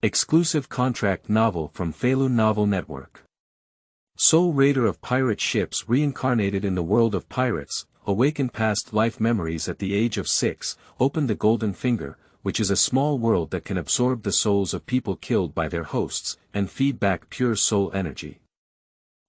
Exclusive contract novel from Feilu Novel Network. Soul raider of pirate ships reincarnated in the world of pirates, awakened past life memories at the age of 6, opened the Golden Finger, which is a small world that can absorb the souls of people killed by their hosts, and feed back pure soul energy.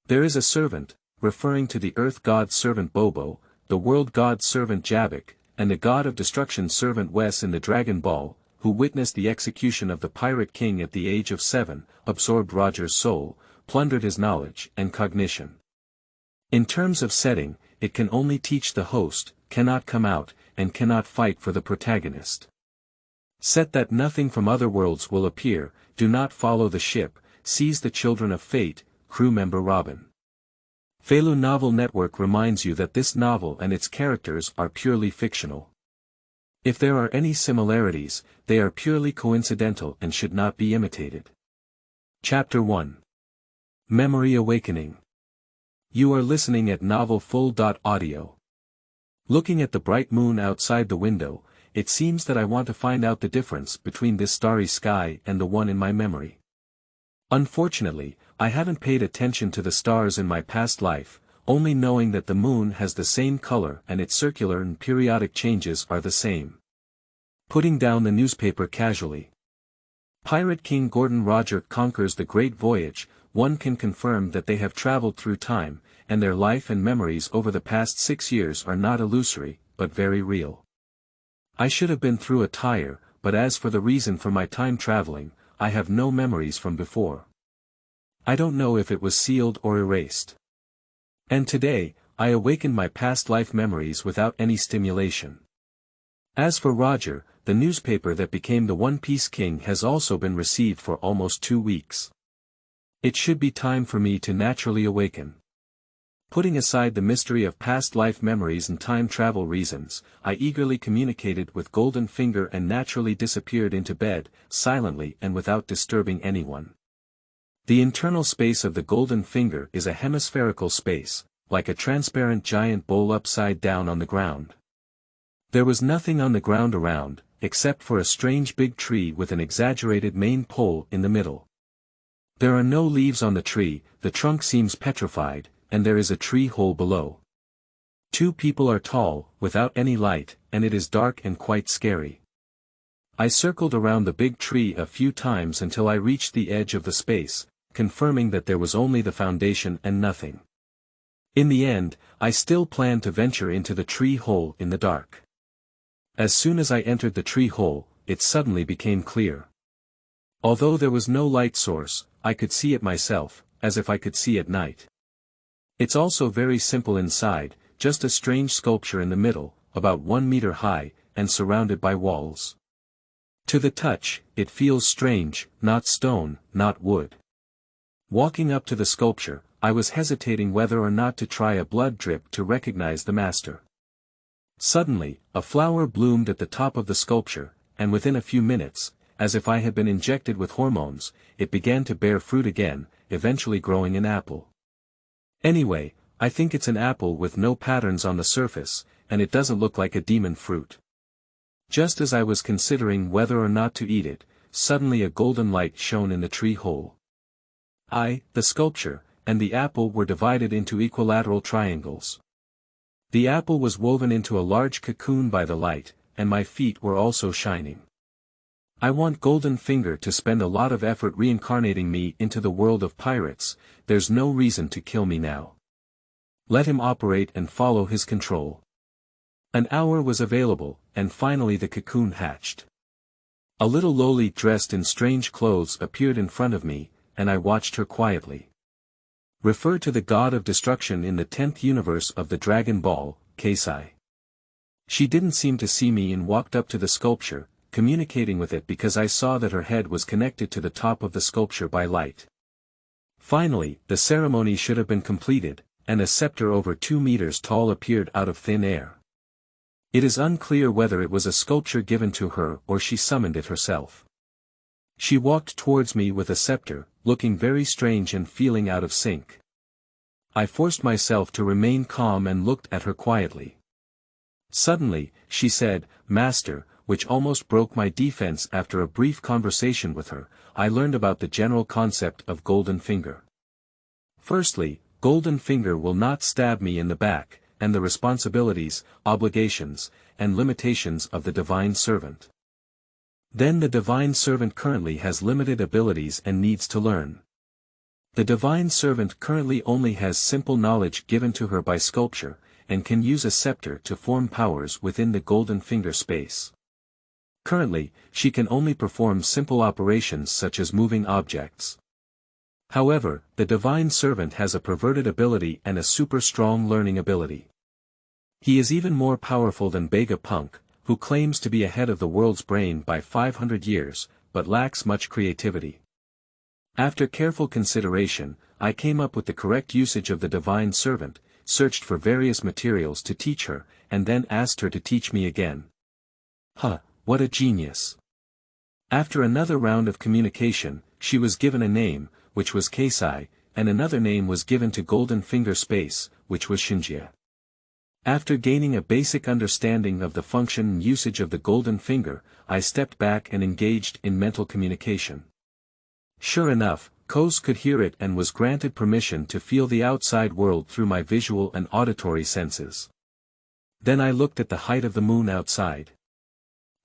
There is a servant, referring to the Earth God Servant Bobo, the World God Servant Jabik, and the God of Destruction Servant Wes in the Dragon Ball, who witnessed the execution of the Pirate King at the age of 7, absorbed Roger's soul, plundered his knowledge and cognition. In terms of setting, it can only teach the host, cannot come out, and cannot fight for the protagonist. Set that nothing from other worlds will appear, do not follow the ship, seize the children of fate, crew member Robin.Feilu Novel Network reminds you that this novel and its characters are purely fictional. If there are any similarities, they are purely coincidental and should not be imitated. Chapter 1. Memory Awakening. You are listening at novelfull.audio. Looking at the bright moon outside the window, it seems that I want to find out the difference between this starry sky and the one in my memory. Unfortunately, I haven't paid attention to the stars in my past life, only knowing that the moon has the same color and its circular and periodic changes are the same. Putting down the newspaper casually. Pirate King Gordon Roger conquers the Great Voyage. One can confirm that they have traveled through time, and their life and memories over the past 6 years are not illusory, but very real. I should have been through a tire, but as for the reason for my time traveling, I have no memories from before. I don't know if it was sealed or erased. And today, I awakened my past life memories without any stimulation. As for Roger, the newspaper that became the One Piece King has also been received for almost 2 weeks. It should be time for me to naturally awaken. Putting aside the mystery of past life memories and time travel reasons, I eagerly communicated with Golden Finger and naturally disappeared into bed, silently and without disturbing anyone. The internal space of the Golden Finger is a hemispherical space, like a transparent giant bowl upside down on the ground. There was nothing on the ground around, except for a strange big tree with an exaggerated main pole in the middle. There are no leaves on the tree, the trunk seems petrified, and there is a tree hole below. 2 people are tall, without any light, and it is dark and quite scary. I circled around the big tree a few times until I reached the edge of the space, confirming that there was only the foundation and nothing. In the end, I still planned to venture into the tree hole in the dark. As soon as I entered the tree hole, it suddenly became clear. Although there was no light source, I could see it myself, as if I could see at night. It's also very simple inside, just a strange sculpture in the middle, about 1 meter high, and surrounded by walls. To the touch, it feels strange, not stone, not wood. Walking up to the sculpture, I was hesitating whether or not to try a blood drip to recognize the master. Suddenly, a flower bloomed at the top of the sculpture, and within a few minutes, as if I had been injected with hormones, it began to bear fruit again, eventually growing an apple. Anyway, I think it's an apple with no patterns on the surface, and it doesn't look like a demon fruit. Just as I was considering whether or not to eat it, suddenly a golden light shone in the tree hole. The sculpture, and the apple were divided into equilateral triangles. The apple was woven into a large cocoon by the light, and my feet were also shining. I want Golden Finger to spend a lot of effort reincarnating me into the world of pirates, there's no reason to kill me now. Let him operate and follow his control. An hour was available, and finally the cocoon hatched. A little loli dressed in strange clothes appeared in front of me, and I watched her quietly. Refer to the God of Destruction in the 10th universe of the Dragon Ball, Keisai. She didn't seem to see me and walked up to the sculpture, communicating with it because I saw that her head was connected to the top of the sculpture by light. Finally, the ceremony should have been completed, and a scepter over 2 meters tall appeared out of thin air. It is unclear whether it was a sculpture given to her or she summoned it herself. She walked towards me with a scepter, looking very strange and feeling out of sync. I forced myself to remain calm and looked at her quietly. Suddenly, she said, "Master, which almost broke my defense. After a brief conversation with her, I learned about the general concept of Golden Finger. Firstly, Golden Finger will not stab me in the back, and the responsibilities, obligations, and limitations of the Divine Servant. Then the Divine Servant currently has limited abilities and needs to learn. The Divine Servant currently only has simple knowledge given to her by sculpture, and can use a scepter to form powers within the Golden Finger space. Currently, she can only perform simple operations such as moving objects. However, the Divine Servant has a perverted ability and a super strong learning ability. He is even more powerful than Vegapunk, who claims to be ahead of the world's brain by 500 years, but lacks much creativity. After careful consideration, I came up with the correct usage of the Divine Servant, searched for various materials to teach her, and then asked her to teach me again. What a genius! After another round of communication, she was given a name, which was Keisai, and another name was given to Golden Finger Space, which was Shinjia. After gaining a basic understanding of the function and usage of the Golden Finger, I stepped back and engaged in mental communication. Sure enough, Kos could hear it and was granted permission to feel the outside world through my visual and auditory senses. Then I looked at the height of the moon outside.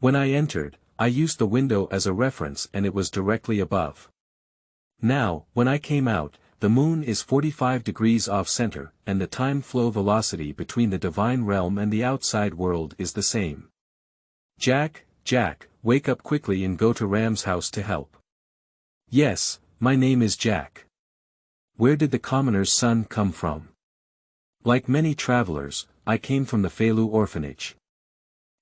When I entered, I used the window as a reference and it was directly above. Now, when I came out, the moon is 45 degrees off-center, and the time flow velocity between the Divine Realm and the outside world is the same. Jack, wake up quickly and go to Ram's house to help. Yes, my name is Jack. Where did the commoner's son come from? Like many travelers, I came from the Feilu orphanage.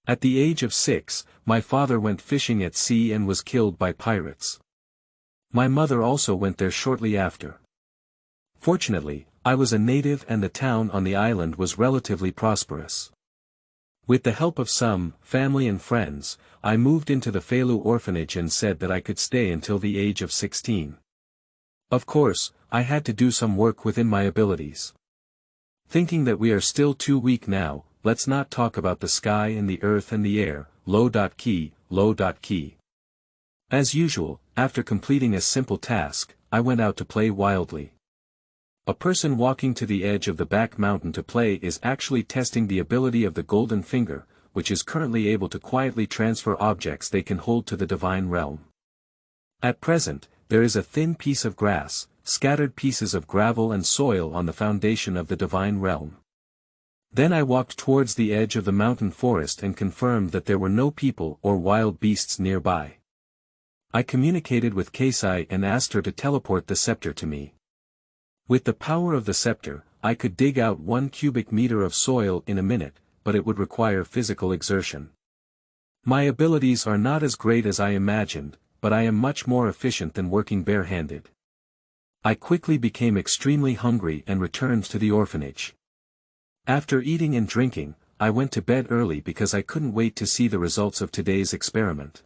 At the age of 6, my father went fishing at sea and was killed by pirates. My mother also went there shortly after. Fortunately, I was a native and the town on the island was relatively prosperous. With the help of some family and friends, I moved into the Feilu orphanage and said that I could stay until the age of 16. Of course, I had to do some work within my abilities. Thinking that we are still too weak now, let's not talk about the sky and the earth and the air, low.key. As usual, after completing a simple task, I went out to play wildly. A person walking to the edge of the back mountain to play is actually testing the ability of the Golden Finger, which is currently able to quietly transfer objects they can hold to the Divine Realm. At present, there is a thin piece of grass, scattered pieces of gravel and soil on the foundation of the Divine Realm. Then I walked towards the edge of the mountain forest and confirmed that there were no people or wild beasts nearby. I communicated with Keisai and asked her to teleport the scepter to me. With the power of the scepter, I could dig out 1 cubic meter of soil in a minute, but it would require physical exertion. My abilities are not as great as I imagined, but I am much more efficient than working barehanded. I quickly became extremely hungry and returned to the orphanage. After eating and drinking, I went to bed early because I couldn't wait to see the results of today's experiment.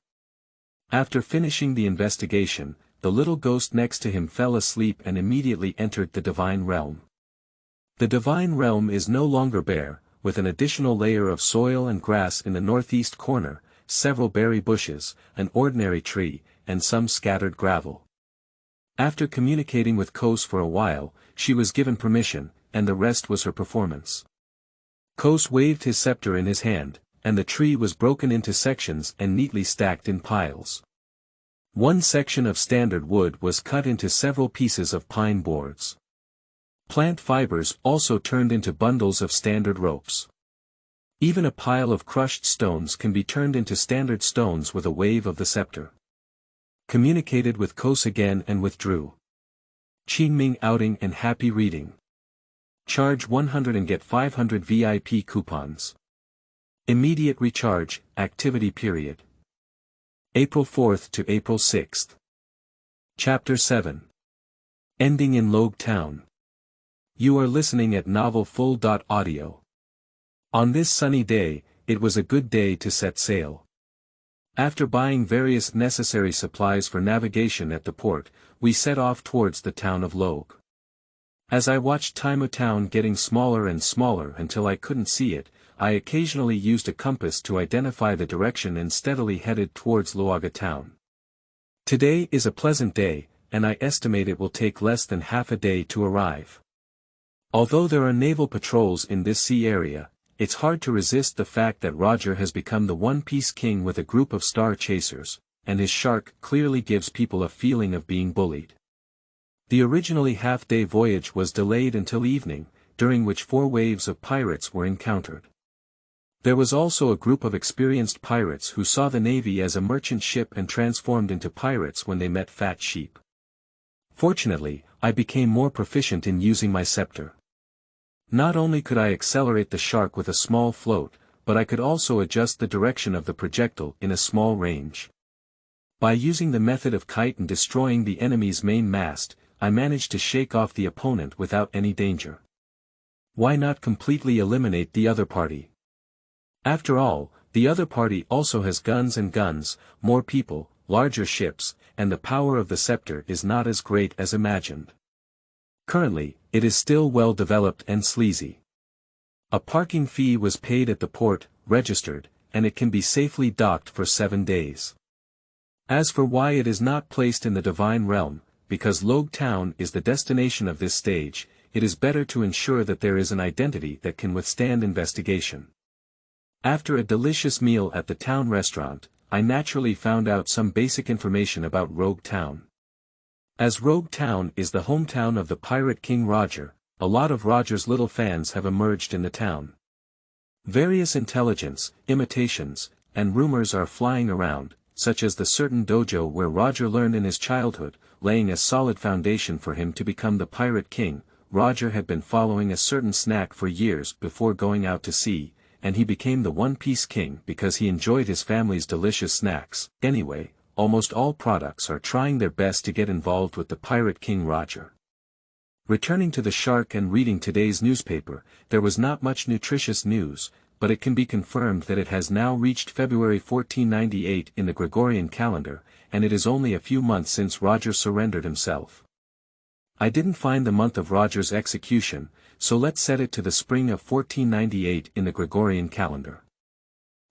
After finishing the investigation, the little ghost next to him fell asleep and immediately entered the Divine Realm. The Divine Realm is no longer bare, with an additional layer of soil and grass in the northeast corner, several berry bushes, an ordinary tree, and some scattered gravel. After communicating with Kos for a while, she was given permission, and the rest was her performance. Kos waved his scepter in his hand, and the tree was broken into sections and neatly stacked in piles. One section of standard wood was cut into several pieces of pine boards. Plant fibers also turned into bundles of standard ropes. Even a pile of crushed stones can be turned into standard stones with a wave of the scepter. Communicated with Kos again and withdrew. Qingming outing and happy reading. Charge 100 and get 500 VIP coupons. Immediate recharge, activity period. April 4th to April 6th. Chapter 7. Ending in Logue Town. You are listening at novelfull.audio. On this sunny day, it was a good day to set sail. After buying various necessary supplies for navigation at the port, we set off towards the town of Logue. As I watched Tiemu town getting smaller and smaller until I couldn't see it, I occasionally used a compass to identify the direction and steadily headed towards Logue town. Today is a pleasant day, and I estimate it will take less than half a day to arrive. Although there are naval patrols in this sea area, it's hard to resist the fact that Roger has become the one-piece king with a group of star chasers, and his shark clearly gives people a feeling of being bullied. The originally half-day voyage was delayed until evening, during which 4 waves of pirates were encountered. There was also a group of experienced pirates who saw the navy as a merchant ship and transformed into pirates when they met fat sheep. Fortunately, I became more proficient in using my scepter. Not only could I accelerate the shark with a small float, but I could also adjust the direction of the projectile in a small range. By using the method of kite and destroying the enemy's main mast, I managed to shake off the opponent without any danger. Why not completely eliminate the other party? After all, the other party also has guns and guns, more people, larger ships, and the power of the scepter is not as great as imagined. Currently, it is still well developed and sleazy. A parking fee was paid at the port, registered, and it can be safely docked for 7 days. As for why it is not placed in the divine realm, because Logue town is the destination of this stage, it is better to ensure that there is an identity that can withstand investigation. After a delicious meal at the town restaurant, I naturally found out some basic information about Rogue Town. As Rogue Town is the hometown of the pirate king Roger, a lot of Roger's little fans have emerged in the town. Various intelligence, imitations, and rumors are flying around, such as the certain dojo where Roger learned in his childhood, laying a solid foundation for him to become the pirate king. Roger had been following a certain snack for years before going out to sea, and he became the one-piece king because he enjoyed his family's delicious snacks. Anyway, almost all products are trying their best to get involved with the pirate king Roger. Returning to the shark and reading today's newspaper, there was not much nutritious news, but it can be confirmed that it has now reached February 1498 in the Gregorian calendar, and it is only a few months since Roger surrendered himself. I didn't find the month of Roger's execution, so let's set it to the spring of 1498 in the Gregorian calendar.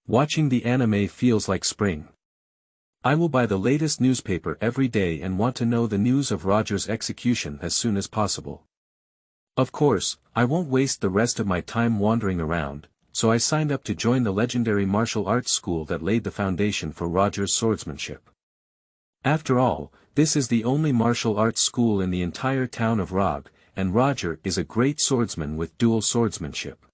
Watching the anime feels like spring. I will buy the latest newspaper every day and want to know the news of Roger's execution as soon as possible. Of course, I won't waste the rest of my time wandering around, so I signed up to join the legendary martial arts school that laid the foundation for Roger's swordsmanship. After all, this is the only martial arts school in the entire town of Rogue, and Roger is a great swordsman with dual swordsmanship.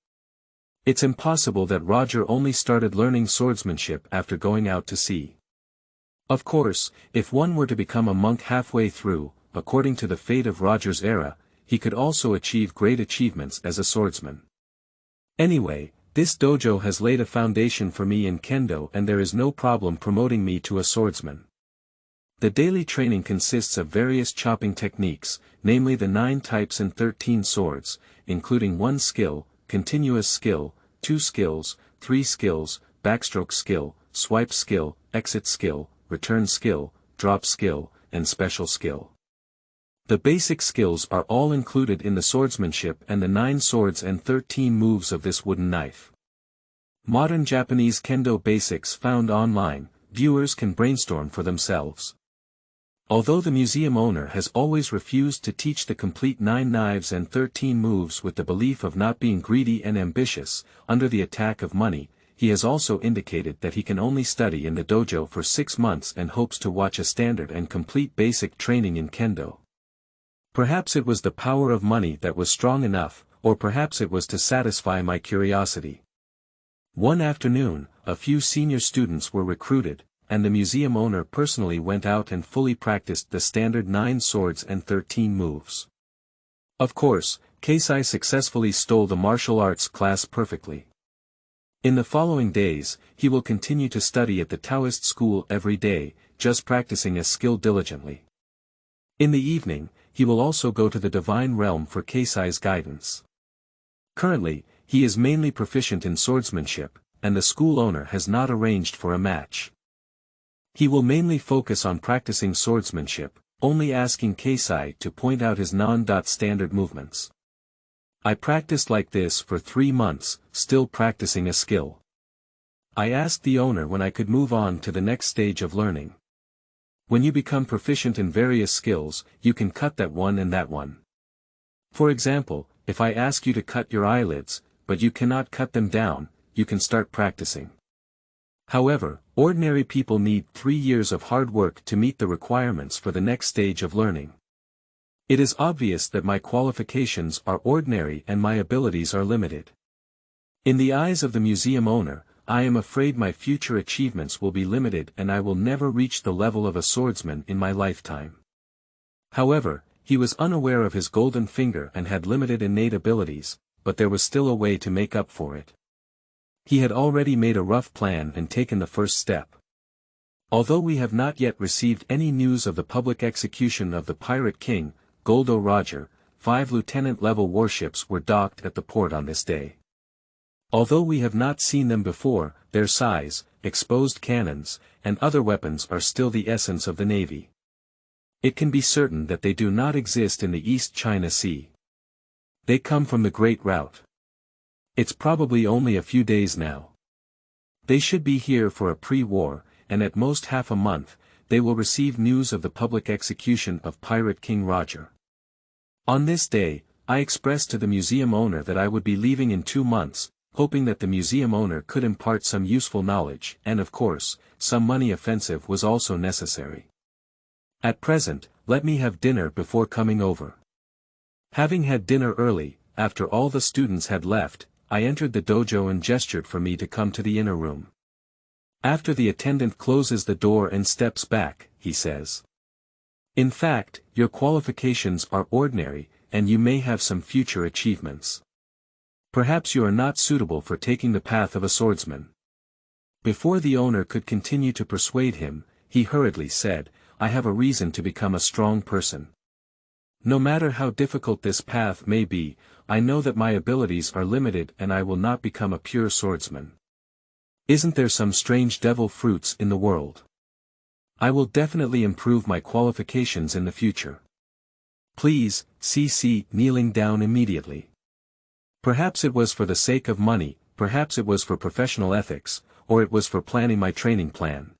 It's impossible that Roger only started learning swordsmanship after going out to sea. Of course, if one were to become a monk halfway through, according to the fate of Roger's era, he could also achieve great achievements as a swordsman. Anyway, this dojo has laid a foundation for me in kendo and there is no problem promoting me to a swordsman. The daily training consists of various chopping techniques, namely the 9 types and 13 swords, including 1 skill, continuous skill, 2 skills, 3 skills, backstroke skill, swipe skill, exit skill, return skill, drop skill, and special skill. The basic skills are all included in the swordsmanship and the 9 swords and 13 moves of this wooden knife. Modern Japanese kendo basics found online, viewers can brainstorm for themselves. Although the museum owner has always refused to teach the complete 9 knives and 13 moves with the belief of not being greedy and ambitious, under the attack of money, he has also indicated that he can only study in the dojo for 6 months and hopes to watch a standard and complete basic training in kendo. Perhaps it was the power of money that was strong enough, or perhaps it was to satisfy my curiosity. One afternoon, a few senior students were recruited, and the museum owner personally went out and fully practiced the standard 9 swords and 13 moves. Of course, Keisai successfully stole the martial arts class perfectly. In the following days, he will continue to study at the Taoist school every day, just practicing a skill diligently. In the evening, he will also go to the divine realm for Keisai's guidance. Currently, he is mainly proficient in swordsmanship, and the school owner has not arranged for a match. He will mainly focus on practicing swordsmanship, only asking Keisai to point out his non-standard movements. I practiced like this for 3 months, still practicing a skill. I asked the owner when I could move on to the next stage of learning. When you become proficient in various skills, you can cut that one and that one. For example, if I ask you to cut your eyelids, but you cannot cut them down, you can start practicing. However, ordinary people need 3 years of hard work to meet the requirements for the next stage of learning. It is obvious that my qualifications are ordinary and my abilities are limited. In the eyes of the museum owner, I am afraid my future achievements will be limited and I will never reach the level of a swordsman in my lifetime. However, he was unaware of his golden finger and had limited innate abilities, but there was still a way to make up for it. He had already made a rough plan and taken the first step. Although we have not yet received any news of the public execution of the Pirate King, Goldo Roger, 5 lieutenant-level warships were docked at the port on this day. Although we have not seen them before, their size, exposed cannons, and other weapons are still the essence of the Navy. It can be certain that they do not exist in the East China Sea. They come from the Great Route. It's probably only a few days now. They should be here for a pre-war, and at most half a month, they will receive news of the public execution of Pirate King Roger. On this day, I expressed to the museum owner that I would be leaving in 2 months, hoping that the museum owner could impart some useful knowledge, and of course, some money. Offensive was also necessary. At present, let me have dinner before coming over. Having had dinner early, after all the students had left, I entered the dojo and gestured for me to come to the inner room. After the attendant closes the door and steps back, he says, "In fact, your qualifications are ordinary, and you may have some future achievements. Perhaps you are not suitable for taking the path of a swordsman." Before the owner could continue to persuade him, he hurriedly said, "I have a reason to become a strong person. No matter how difficult this path may be, I know that my abilities are limited and I will not become a pure swordsman. Isn't there some strange devil fruits in the world? I will definitely improve my qualifications in the future. Please, CC," kneeling down immediately. Perhaps it was for the sake of money, perhaps it was for professional ethics, or it was for planning my training plan.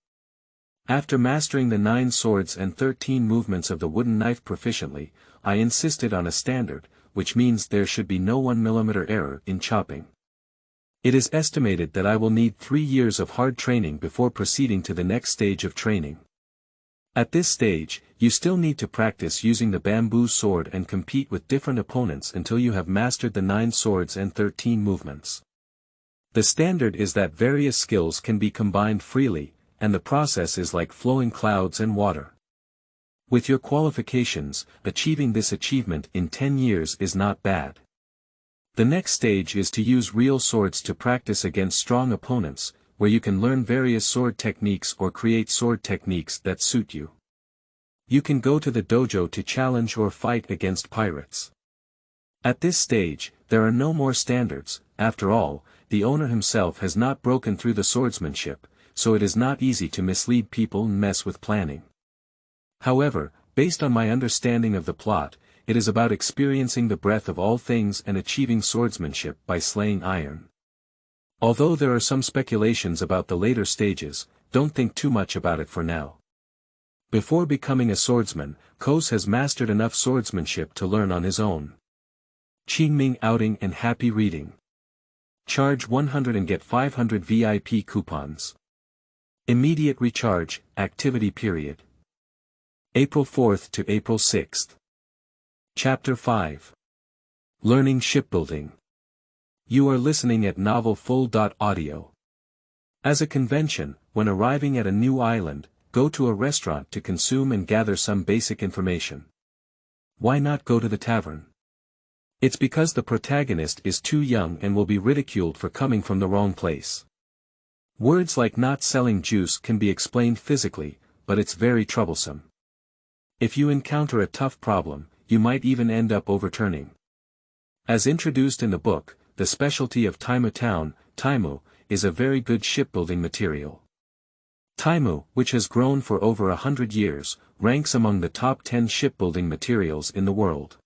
After mastering the 9 swords and 13 movements of the wooden knife proficiently, I insisted on a standard, which means there should be no 1 mm error in chopping. It is estimated that I will need 3 years of hard training before proceeding to the next stage of training. At this stage, you still need to practice using the bamboo sword and compete with different opponents until you have mastered the 9 swords and 13 movements. The standard is that various skills can be combined freely, and the process is like flowing clouds and water. With your qualifications, achieving this achievement in 10 years is not bad. The next stage is to use real swords to practice against strong opponents, where you can learn various sword techniques or create sword techniques that suit you. You can go to the dojo to challenge or fight against pirates. At this stage, there are no more standards. After all, the owner himself has not broken through the swordsmanship, so it is not easy to mislead people and mess with planning. However, based on my understanding of the plot, it is about experiencing the breadth of all things and achieving swordsmanship by slaying iron. Although there are some speculations about the later stages, don't think too much about it for now. Before becoming a swordsman, Kos has mastered enough swordsmanship to learn on his own. Qingming outing and happy reading. Charge 100 and get 500 VIP coupons. Immediate recharge, activity period. April 4th to April 6th. Chapter 5. Learning Shipbuilding. You are listening at novelfull.audio. As a convention, when arriving at a new island, go to a restaurant to consume and gather some basic information. Why not go to the tavern? It's because the protagonist is too young and will be ridiculed for coming from the wrong place. Words like not selling juice can be explained physically, but it's very troublesome. If you encounter a tough problem, you might even end up overturning. As introduced in the book, the specialty of Tiemu town, Tiemu, is a very good shipbuilding material. Tiemu, which has grown for over 100 years, ranks among the top 10 shipbuilding materials in the world.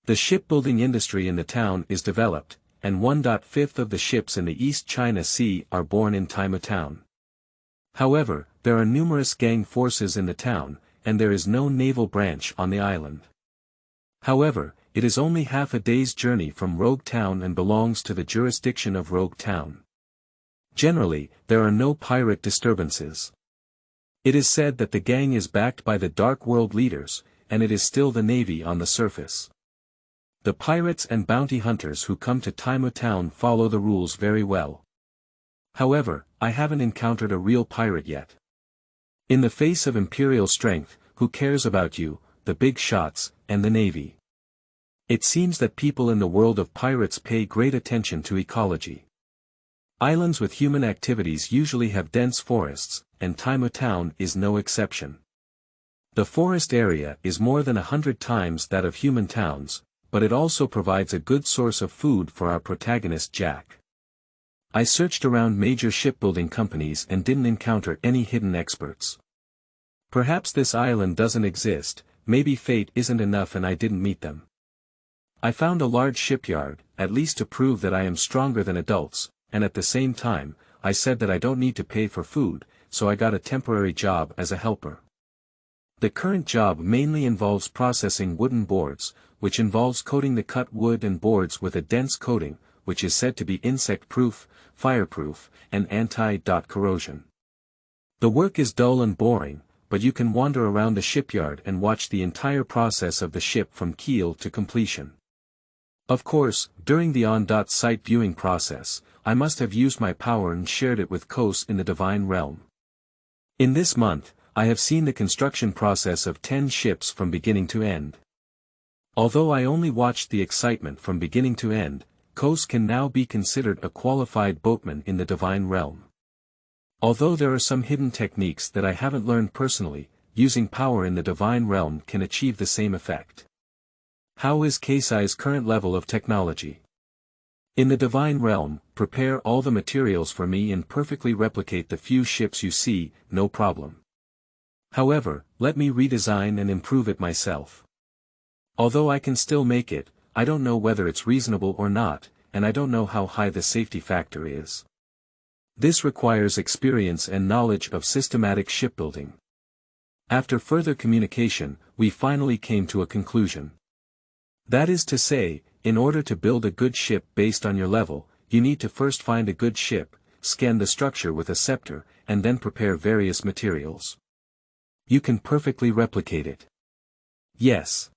The shipbuilding industry in the town is developed, and 1/5 of the ships in the East China Sea are born in Tiemu town. However, there are numerous gang forces in the town, and there is no naval branch on the island. However, it is only half a day's journey from Rogue Town and belongs to the jurisdiction of Rogue Town. Generally, there are no pirate disturbances. It is said that the gang is backed by the Dark World leaders, and it is still the Navy on the surface. The pirates and bounty hunters who come to Tiemu town follow the rules very well. However, I haven't encountered a real pirate yet. In the face of imperial strength, who cares about you, the big shots, and the Navy? It seems that people in the world of pirates pay great attention to ecology. Islands with human activities usually have dense forests, and Tiemu town is no exception. The forest area is more than 100 times that of human towns, but it also provides a good source of food for our protagonist Jack. I searched around major shipbuilding companies and didn't encounter any hidden experts. Perhaps this island doesn't exist, maybe fate isn't enough and I didn't meet them. I found a large shipyard, at least to prove that I am stronger than adults, and at the same time, I said that I don't need to pay for food, so I got a temporary job as a helper. The current job mainly involves processing wooden boards, which involves coating the cut wood and boards with a dense coating, which is said to be insect-proof, fireproof, and anti-corrosion. The work is dull and boring, but you can wander around the shipyard and watch the entire process of the ship from keel to completion. Of course, during the on-site viewing process, I must have used my power and shared it with Kos in the Divine Realm. In this month, I have seen the construction process of 10 ships from beginning to end. Although I only watched the excitement from beginning to end, Kos can now be considered a qualified boatman in the Divine Realm. Although there are some hidden techniques that I haven't learned personally, using power in the Divine Realm can achieve the same effect. How is Keisai's current level of technology? In the Divine Realm, prepare all the materials for me and perfectly replicate the few ships you see, no problem. However, let me redesign and improve it myself. Although I can still make it, I don't know whether it's reasonable or not, and I don't know how high the safety factor is. This requires experience and knowledge of systematic shipbuilding. After further communication, we finally came to a conclusion. That is to say, in order to build a good ship based on your level, you need to first find a good ship, scan the structure with a scepter, and then prepare various materials. You can perfectly replicate it. Yes.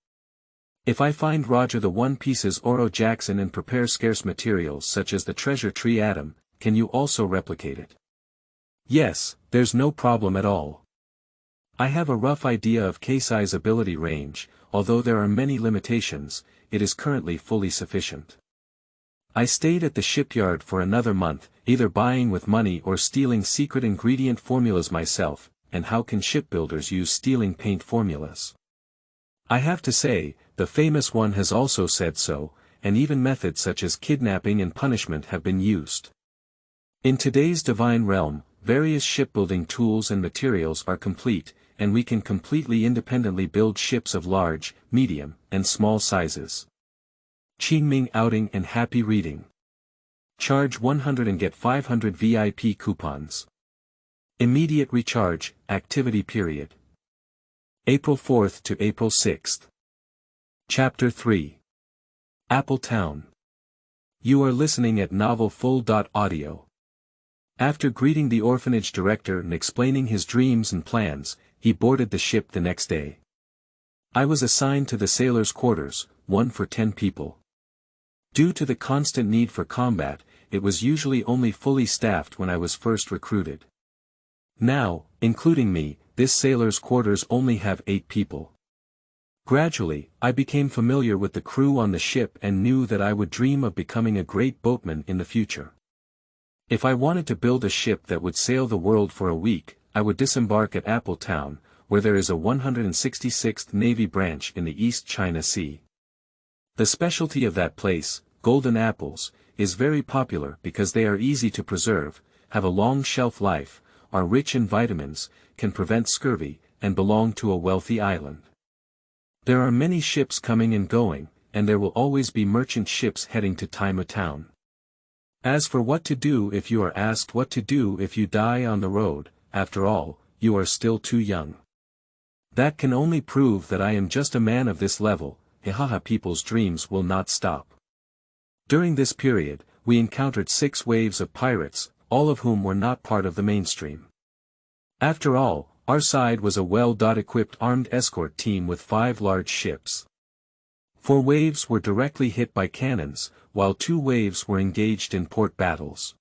If I find Roger the One Pieces Oro Jackson and prepare scarce materials such as the treasure tree atom, can you also replicate it? Yes, there's no problem at all. I have a rough idea of Keisai's ability range, although there are many limitations, it is currently fully sufficient. I stayed at the shipyard for another month, either buying with money or stealing secret ingredient formulas myself, and how can shipbuilders use stealing paint formulas? I have to say, the famous one has also said so, and even methods such as kidnapping and punishment have been used. In today's Divine Realm, various shipbuilding tools and materials are complete, and we can completely independently build ships of large, medium, and small sizes. Qingming outing and happy reading. Charge 100 and get 500 VIP coupons. Immediate recharge, activity period. April 4th to April 6th. Chapter 3. Apple Town. You are listening at novelfull.audio. After greeting the orphanage director and explaining his dreams and plans, he boarded the ship the next day. I was assigned to the sailors' quarters, one for 10 people. Due to the constant need for combat, it was usually only fully staffed when I was first recruited. Now, including me, this sailors' quarters only have 8 people. Gradually, I became familiar with the crew on the ship and knew that I would dream of becoming a great boatman in the future. If I wanted to build a ship that would sail the world for a week, I would disembark at Apple Town, where there is a 166th Navy branch in the East China Sea. The specialty of that place, golden apples, is very popular because they are easy to preserve, have a long shelf life, are rich in vitamins, can prevent scurvy, and belong to a wealthy island. There are many ships coming and going, and there will always be merchant ships heading to Tiemu town. As for what to do if you are asked what to do if you die on the road, after all, you are still too young. That can only prove that I am just a man of this level. Hahaha, people's dreams will not stop. During this period, we encountered 6 waves of pirates, all of whom were not part of the mainstream. After all, our side was a well-equipped armed escort team with 5 large ships. 4 waves were directly hit by cannons, while 2 waves were engaged in port battles.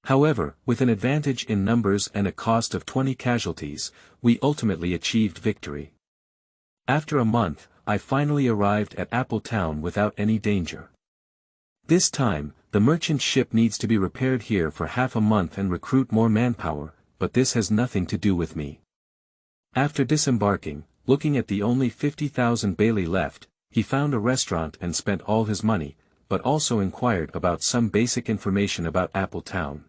However, with an advantage in numbers and a cost of 20 casualties, we ultimately achieved victory. After a month, I finally arrived at Apple Town without any danger. This time, the merchant ship needs to be repaired here for half a month and recruit more manpower, but this has nothing to do with me. After disembarking, looking at the only 50,000 Bailey left, he found a restaurant and spent all his money, but also inquired about some basic information about Apple Town.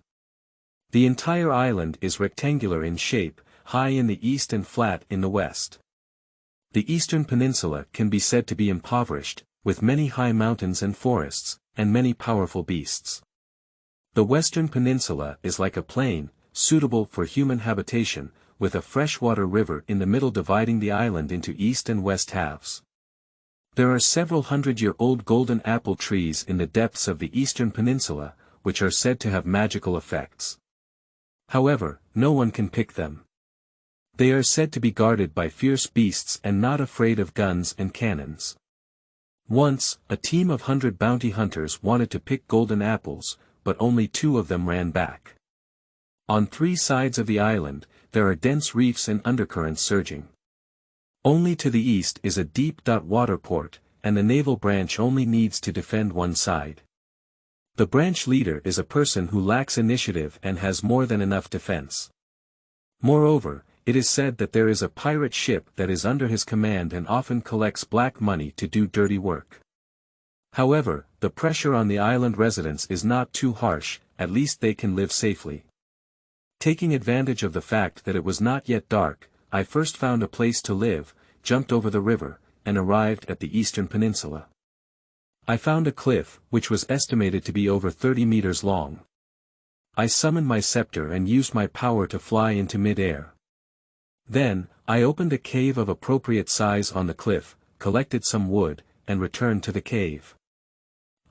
The entire island is rectangular in shape, high in the east and flat in the west. The eastern peninsula can be said to be impoverished, with many high mountains and forests, and many powerful beasts. The western peninsula is like a plain, suitable for human habitation, with a freshwater river in the middle dividing the island into east and west halves. There are several hundred-year-old golden apple trees in the depths of the eastern peninsula, which are said to have magical effects. However, no one can pick them. They are said to be guarded by fierce beasts and not afraid of guns and cannons. Once, a team of 100 bounty hunters wanted to pick golden apples, but only 2 of them ran back. On 3 sides of the island, there are dense reefs and undercurrents surging. Only to the east is a deep water port, and the naval branch only needs to defend one side. The branch leader is a person who lacks initiative and has more than enough defense. Moreover, it is said that there is a pirate ship that is under his command and often collects black money to do dirty work. However, the pressure on the island residents is not too harsh, at least they can live safely. Taking advantage of the fact that it was not yet dark, I first found a place to live, jumped over the river, and arrived at the eastern peninsula. I found a cliff, which was estimated to be over 30 meters long. I summoned my scepter and used my power to fly into mid-air. Then, I opened a cave of appropriate size on the cliff, collected some wood, and returned to the cave.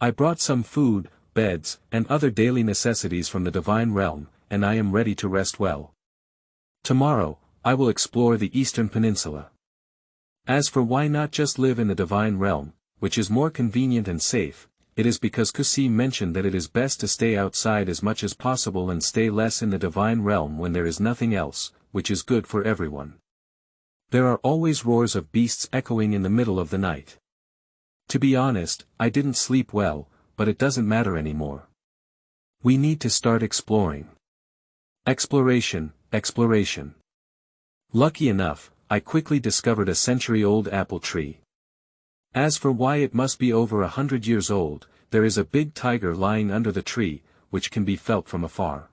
I brought some food, beds, and other daily necessities from the divine realm, and I am ready to rest well. Tomorrow, I will explore the eastern peninsula. As for why not just live in the divine realm, which is more convenient and safe, it is because Kusi mentioned that it is best to stay outside as much as possible and stay less in the divine realm when there is nothing else, which is good for everyone. There are always roars of beasts echoing in the middle of the night. To be honest, I didn't sleep well, but it doesn't matter anymore. We need to start exploring. Exploration, exploration. Lucky enough, I quickly discovered a century-old apple tree. As for why it must be over 100 years old, there is a big tiger lying under the tree, which can be felt from afar.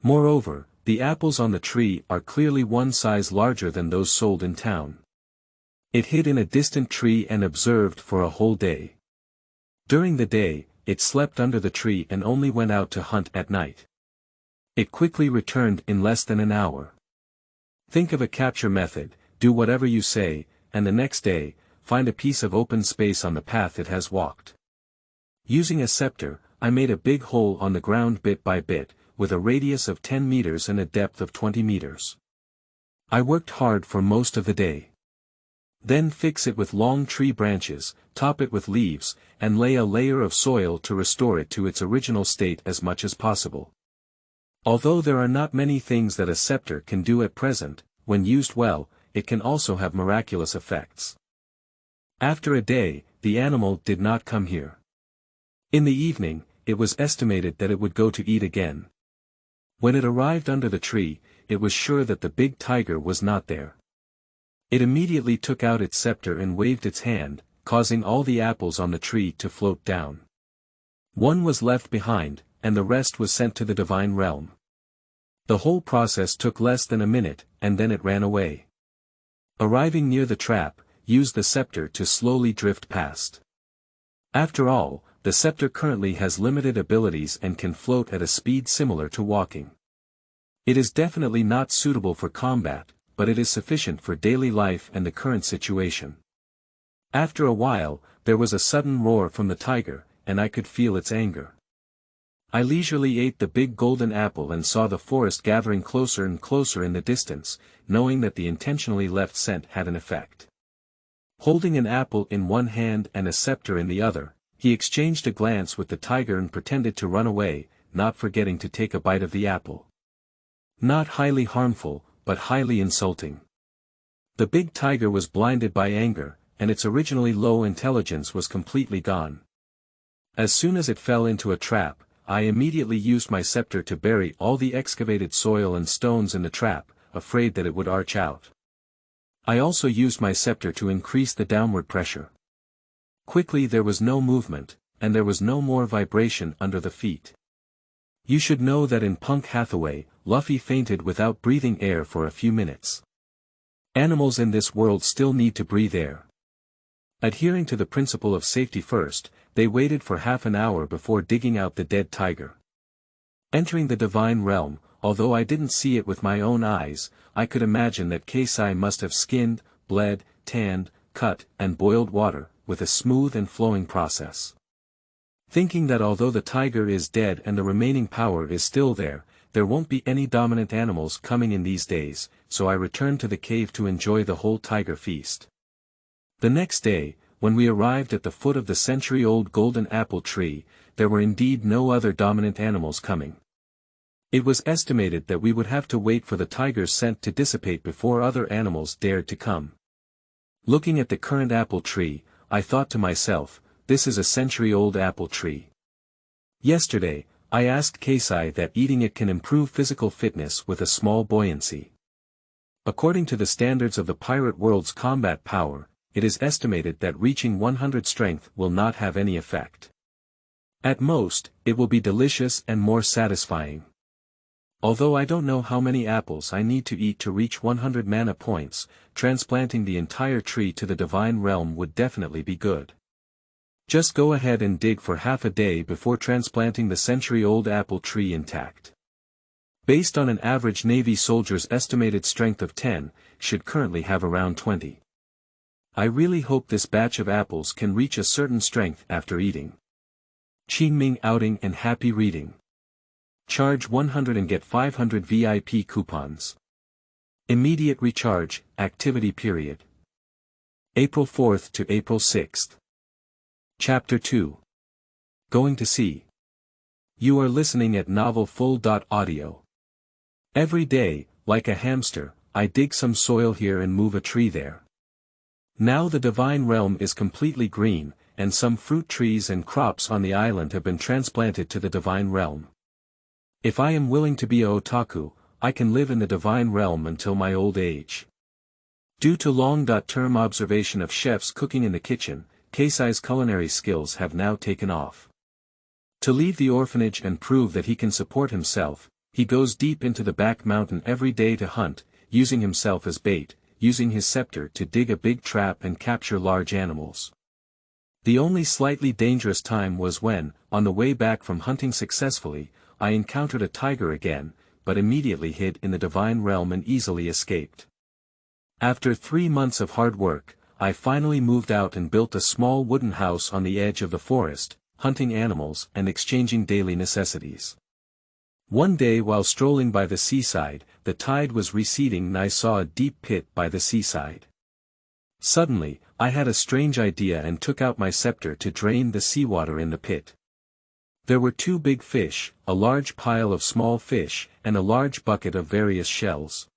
Moreover, the apples on the tree are clearly one size larger than those sold in town. It hid in a distant tree and observed for a whole day. During the day, it slept under the tree and only went out to hunt at night. It quickly returned in less than an hour. Think of a capture method, do whatever you say, and the next day, find a piece of open space on the path it has walked. Using a scepter, I made a big hole on the ground bit by bit, with a radius of 10 meters and a depth of 20 meters. I worked hard for most of the day. Then fix it with long tree branches, top it with leaves, and lay a layer of soil to restore it to its original state as much as possible. Although there are not many things that a scepter can do at present, when used well, it can also have miraculous effects. After a day, the animal did not come here. In the evening, it was estimated that it would go to eat again. When it arrived under the tree, it was sure that the big tiger was not there. It immediately took out its scepter and waved its hand, causing all the apples on the tree to float down. One was left behind, and the rest was sent to the divine realm. The whole process took less than a minute, and then it ran away. Arriving near the trap, use the scepter to slowly drift past. After all, the scepter currently has limited abilities and can float at a speed similar to walking. It is definitely not suitable for combat, but it is sufficient for daily life and the current situation. After a while, there was a sudden roar from the tiger, and I could feel its anger. I leisurely ate the big golden apple and saw the forest gathering closer and closer in the distance, knowing that the intentionally left scent had an effect. Holding an apple in one hand and a scepter in the other, he exchanged a glance with the tiger and pretended to run away, not forgetting to take a bite of the apple. Not highly harmful, but highly insulting. The big tiger was blinded by anger, and its originally low intelligence was completely gone. As soon as it fell into a trap, I immediately used my scepter to bury all the excavated soil and stones in the trap, afraid that it would arch out. I also used my scepter to increase the downward pressure. Quickly there was no movement, and there was no more vibration under the feet. You should know that in Punk Hathaway, Luffy fainted without breathing air for a few minutes. Animals in this world still need to breathe air. Adhering to the principle of safety first, they waited for half an hour before digging out the dead tiger. Entering the divine realm, although I didn't see it with my own eyes, I could imagine that Keisai must have skinned, bled, tanned, cut, and boiled water, with a smooth and flowing process. Thinking that although the tiger is dead and the remaining power is still there won't be any dominant animals coming in these days, so I returned to the cave to enjoy the whole tiger feast. The next day, when we arrived at the foot of the century-old golden apple tree, there were indeed no other dominant animals coming. It was estimated that we would have to wait for the tiger's scent to dissipate before other animals dared to come. Looking at the current apple tree, I thought to myself, this is a century-old apple tree. Yesterday, I asked Keisai that eating it can improve physical fitness with a small buoyancy. According to the standards of the pirate world's combat power, it is estimated that reaching 100 strength will not have any effect. At most, it will be delicious and more satisfying. Although I don't know how many apples I need to eat to reach 100 mana points, transplanting the entire tree to the divine realm would definitely be good. Just go ahead and dig for half a day before transplanting the century-old apple tree intact. Based on an average Navy soldier's estimated strength of 10, should currently have around 20. I really hope this batch of apples can reach a certain strength after eating. Qingming outing and happy reading. Charge 100 and get 500 VIP coupons. Immediate recharge, activity period. April 4th to April 6th. Chapter 2. Going to Sea. You are listening at novelfull.audio. Every day, like a hamster, I dig some soil here and move a tree there. Now the divine realm is completely green, and some fruit trees and crops on the island have been transplanted to the divine realm. If I am willing to be a otaku, I can live in the divine realm until my old age. Due to long-term observation of chefs cooking in the kitchen, Keisai's culinary skills have now taken off. To leave the orphanage and prove that he can support himself, he goes deep into the back mountain every day to hunt, using himself as bait, using his scepter to dig a big trap and capture large animals. The only slightly dangerous time was when, on the way back from hunting successfully, I encountered a tiger again, but immediately hid in the divine realm and easily escaped. After 3 months of hard work, I finally moved out and built a small wooden house on the edge of the forest, hunting animals and exchanging daily necessities. One day while strolling by the seaside, the tide was receding and I saw a deep pit by the seaside. Suddenly, I had a strange idea and took out my scepter to drain the seawater in the pit. There were 2 big fish, a large pile of small fish, and a large bucket of various shells.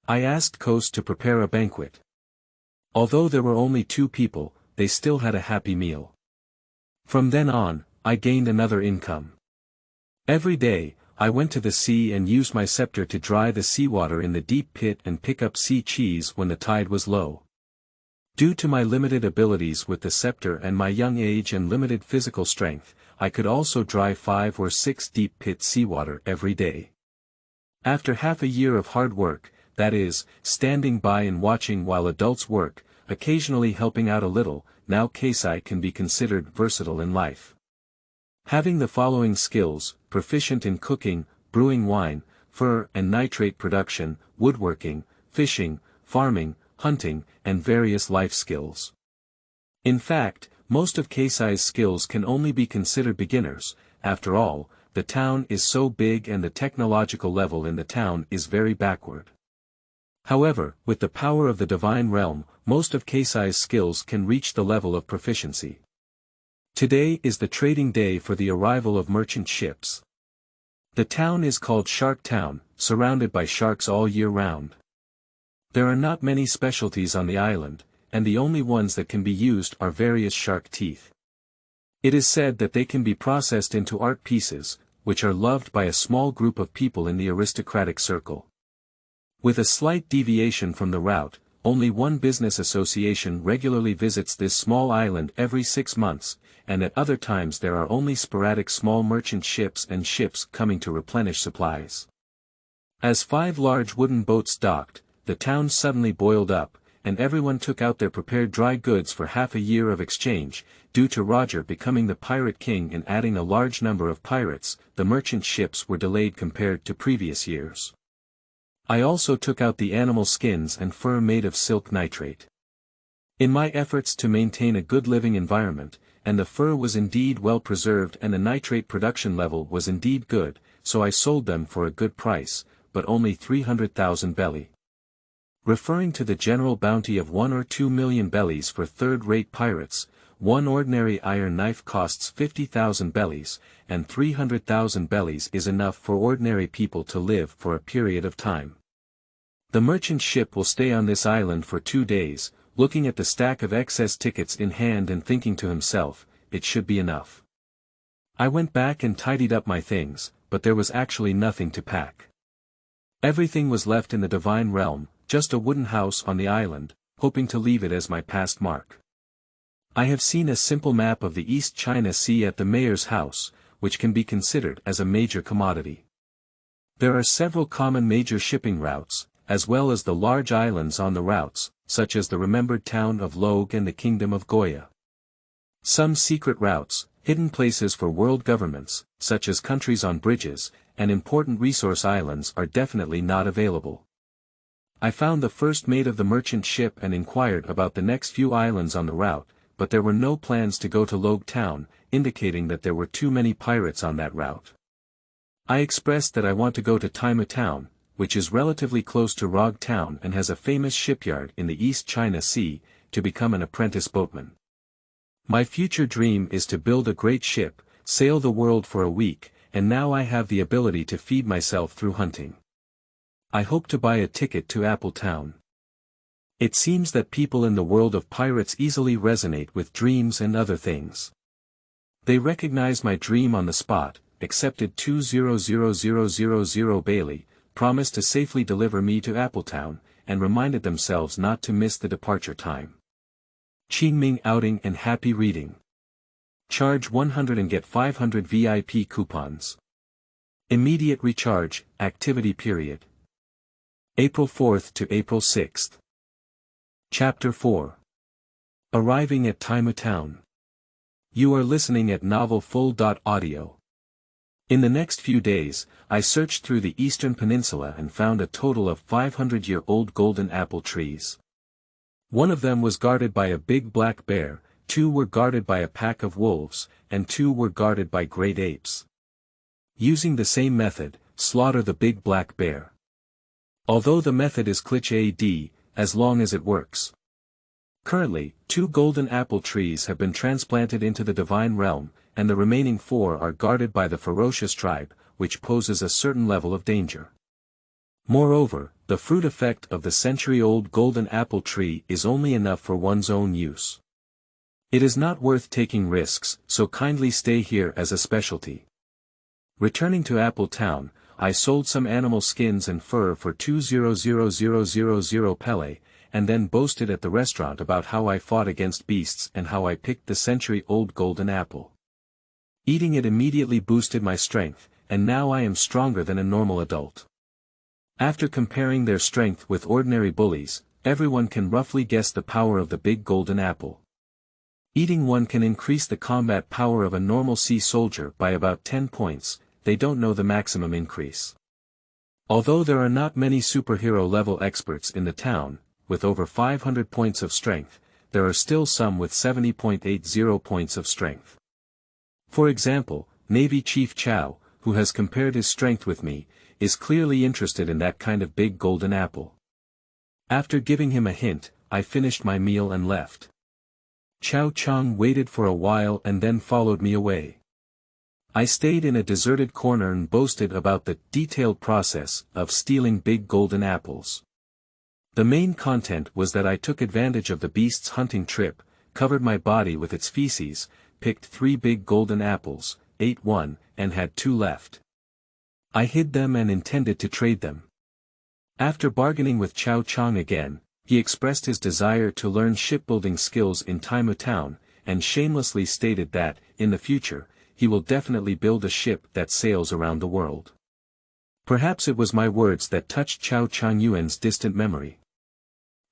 I asked Coast to prepare a banquet. Although there were only 2 people, they still had a happy meal. From then on, I gained another income. Every day, I went to the sea and used my scepter to dry the seawater in the deep pit and pick up sea cheese when the tide was low. Due to my limited abilities with the scepter and my young age and limited physical strength, I could also dry 5 or 6 deep pit seawater every day. After half a year of hard work, that is, standing by and watching while adults work, occasionally helping out a little. Now Keisai can be considered versatile in life. Having the following skills: proficient in cooking, brewing wine, fur and nitrate production, woodworking, fishing, farming, hunting, and various life skills. In fact, most of Keisai's skills can only be considered beginners. After all, the town is so big and the technological level in the town is very backward. However, with the power of the divine realm, most of Keisai's skills can reach the level of proficiency. Today is the trading day for the arrival of merchant ships. The town is called Shark Town, surrounded by sharks all year round. There are not many specialties on the island, and the only ones that can be used are various shark teeth. It is said that they can be processed into art pieces, which are loved by a small group of people in the aristocratic circle. With a slight deviation from the route, only one business association regularly visits this small island every 6 months, and at other times there are only sporadic small merchant ships and ships coming to replenish supplies. As 5 large wooden boats docked, the town suddenly boiled up, and everyone took out their prepared dry goods for half a year of exchange. Due to Roger becoming the pirate king and adding a large number of pirates, the merchant ships were delayed compared to previous years. I also took out the animal skins and fur made of silk nitrate. In my efforts to maintain a good living environment, and the fur was indeed well preserved and the nitrate production level was indeed good, so I sold them for a good price, but only 300,000 belly. Referring to the general bounty of 1 or 2 million bellies for third-rate pirates, one ordinary iron knife costs 50,000 bellies, and 300,000 bellies is enough for ordinary people to live for a period of time. The merchant ship will stay on this island for 2 days, looking at the stack of excess tickets in hand and thinking to himself, it should be enough. I went back and tidied up my things, but there was actually nothing to pack. Everything was left in the divine realm, just a wooden house on the island, hoping to leave it as my past mark. I have seen a simple map of the East China Sea at the mayor's house, which can be considered as a major commodity. There are several common major shipping routes, as well as the large islands on the routes, such as the remembered town of Logue and the kingdom of Goya. Some secret routes, hidden places for world governments, such as countries on bridges, and important resource islands are definitely not available. I found the first mate of the merchant ship and inquired about the next few islands on the route, but there were no plans to go to Logue Town, indicating that there were too many pirates on that route. I expressed that I want to go to Tiemu Town, which is relatively close to Rogue Town and has a famous shipyard in the East China Sea, to become an apprentice boatman. My future dream is to build a great ship, sail the world for a week, and now I have the ability to feed myself through hunting. I hope to buy a ticket to Apple Town. It seems that people in the world of pirates easily resonate with dreams and other things. They recognize my dream on the spot, accepted 200,000 Bailey, promised to safely deliver me to Appletown, and reminded themselves not to miss the departure time. Qingming outing and happy reading. Charge 100 and get 500 VIP coupons. Immediate recharge, activity period. April 4th to April 6th. Chapter 4. Arriving at Tiemu Town. You are listening at novelfull.audio. In the next few days, I searched through the eastern peninsula and found a total of 500-year-old golden apple trees. One of them was guarded by a big black bear, 2 were guarded by a pack of wolves, and 2 were guarded by great apes. Using the same method, slaughter the big black bear. Although the method is cliché as long as it works. Currently, 2 golden apple trees have been transplanted into the divine realm, and the remaining 4 are guarded by the ferocious tribe, which poses a certain level of danger. Moreover, the fruit effect of the century-old golden apple tree is only enough for one's own use. It is not worth taking risks, so kindly stay here as a specialty. Returning to Apple Town, I sold some animal skins and fur for 200,000 pele, and then boasted at the restaurant about how I fought against beasts and how I picked the century-old golden apple. Eating it immediately boosted my strength, and now I am stronger than a normal adult. After comparing their strength with ordinary bullies, everyone can roughly guess the power of the big golden apple. Eating one can increase the combat power of a normal sea soldier by about 10 points, they don't know the maximum increase. Although there are not many superhero-level experts in the town, with over 500 points of strength, there are still some with 70.80 points of strength. For example, Navy Chief Chow, who has compared his strength with me, is clearly interested in that kind of big golden apple. After giving him a hint, I finished my meal and left. Chow Chang waited for a while and then followed me away. I stayed in a deserted corner and boasted about the detailed process of stealing big golden apples. The main content was that I took advantage of the beast's hunting trip, covered my body with its feces, picked 3 big golden apples, ate one, and had 2 left. I hid them and intended to trade them. After bargaining with Chow Chang again, he expressed his desire to learn shipbuilding skills in Tiemu town, and shamelessly stated that, in the future, he will definitely build a ship that sails around the world. Perhaps it was my words that touched Chow Chang Yuan's distant memory.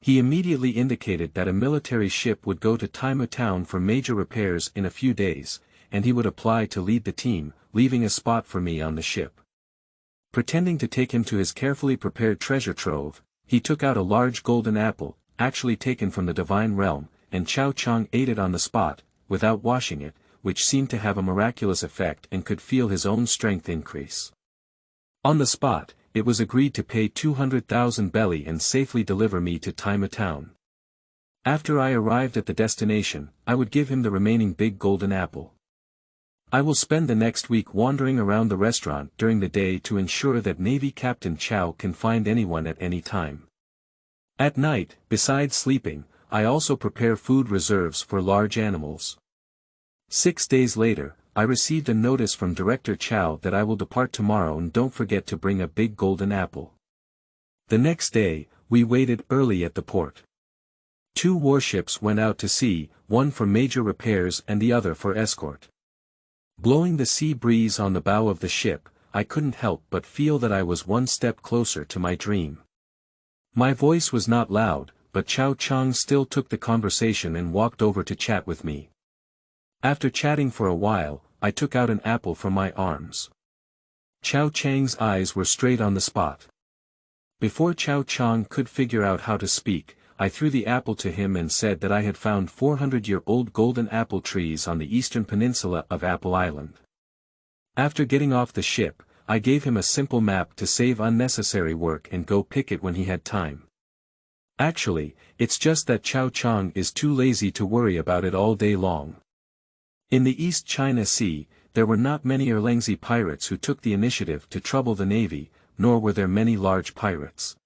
He immediately indicated that a military ship would go to Tiemu town for major repairs in a few days, and he would apply to lead the team, leaving a spot for me on the ship. Pretending to take him to his carefully prepared treasure trove, he took out a large golden apple, actually taken from the divine realm, and Chow Chang ate it on the spot, without washing it, which seemed to have a miraculous effect and could feel his own strength increase. On the spot, it was agreed to pay 200,000 belly and safely deliver me to Tiemu town. After I arrived at the destination, I would give him the remaining big golden apple. I will spend the next week wandering around the restaurant during the day to ensure that Navy Captain Chow can find anyone at any time. At night, besides sleeping, I also prepare food reserves for large animals. 6 days later, I received a notice from Director Chow that I will depart tomorrow and don't forget to bring a big golden apple. The next day, we waited early at the port. 2 warships went out to sea, one for major repairs and the other for escort. Blowing the sea breeze on the bow of the ship, I couldn't help but feel that I was one step closer to my dream. My voice was not loud, but Chow Chang still took the conversation and walked over to chat with me. After chatting for a while, I took out an apple from my arms. Chow Chang's eyes were straight on the spot. Before Chow Chang could figure out how to speak, I threw the apple to him and said that I had found 400-year-old golden apple trees on the eastern peninsula of Apple Island. After getting off the ship, I gave him a simple map to save unnecessary work and go pick it when he had time. Actually, it's just that Chow Chang is too lazy to worry about it all day long. In the East China Sea, there were not many Erlangzi pirates who took the initiative to trouble the navy, nor were there many large pirates.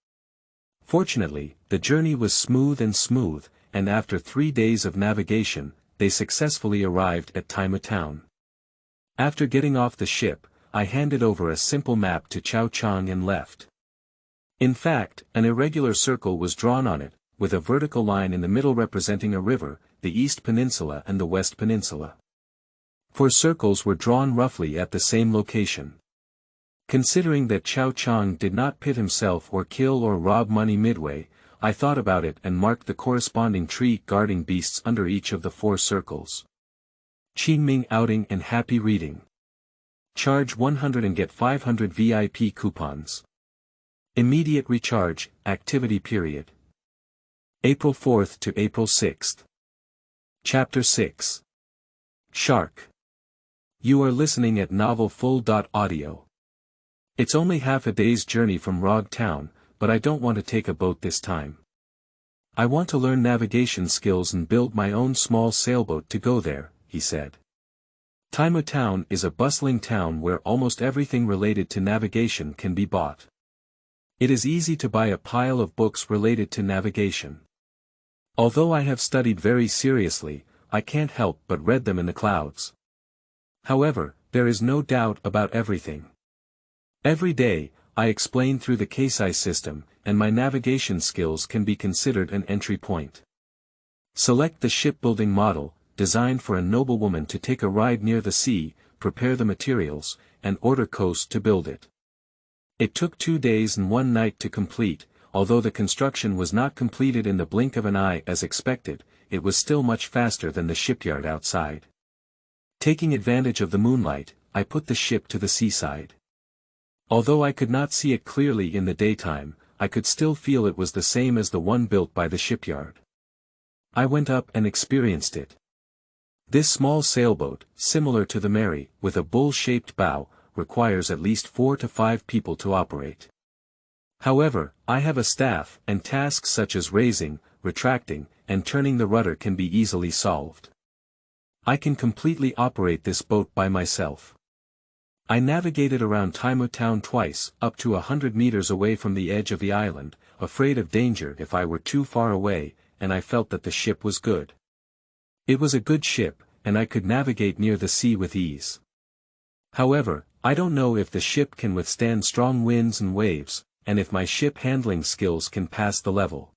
Fortunately, the journey was smooth, and after 3 days of navigation, they successfully arrived at Tiemu town. After getting off the ship, I handed over a simple map to Chow Chang and left. In fact, an irregular circle was drawn on it, with a vertical line in the middle representing a river, the East Peninsula and the West Peninsula. 4 circles were drawn roughly at the same location. Considering that Chow Chang did not pit himself or kill or rob money midway, I thought about it and marked the corresponding tree guarding beasts under each of the 4 circles. Qingming outing and happy reading. Charge 100 and get 500 VIP coupons. Immediate recharge, activity period. April 4th to April 6th. Chapter 6. Shark. You are listening at novelfull.audio. It's only half a day's journey from Rogue Town, but I don't want to take a boat this time. I want to learn navigation skills and build my own small sailboat to go there, he said. Tiemu town is a bustling town where almost everything related to navigation can be bought. It is easy to buy a pile of books related to navigation. Although I have studied very seriously, I can't help but read them in the clouds. However, there is no doubt about everything. Every day, I explain through the Keisai system, and my navigation skills can be considered an entry point. Select the shipbuilding model, designed for a noblewoman to take a ride near the sea, prepare the materials, and order Coast to build it. It took 2 days and 1 night to complete, although the construction was not completed in the blink of an eye as expected, it was still much faster than the shipyard outside. Taking advantage of the moonlight, I put the ship to the seaside. Although I could not see it clearly in the daytime, I could still feel it was the same as the one built by the shipyard. I went up and experienced it. This small sailboat, similar to the Mary, with a bull-shaped bow, requires at least 4 to 5 people to operate. However, I have a staff, and tasks such as raising, retracting, and turning the rudder can be easily solved. I can completely operate this boat by myself. I navigated around Tiemu town twice, up to 100 meters away from the edge of the island, afraid of danger if I were too far away, and I felt that the ship was good. It was a good ship, and I could navigate near the sea with ease. However, I don't know if the ship can withstand strong winds and waves, and if my ship handling skills can pass the level.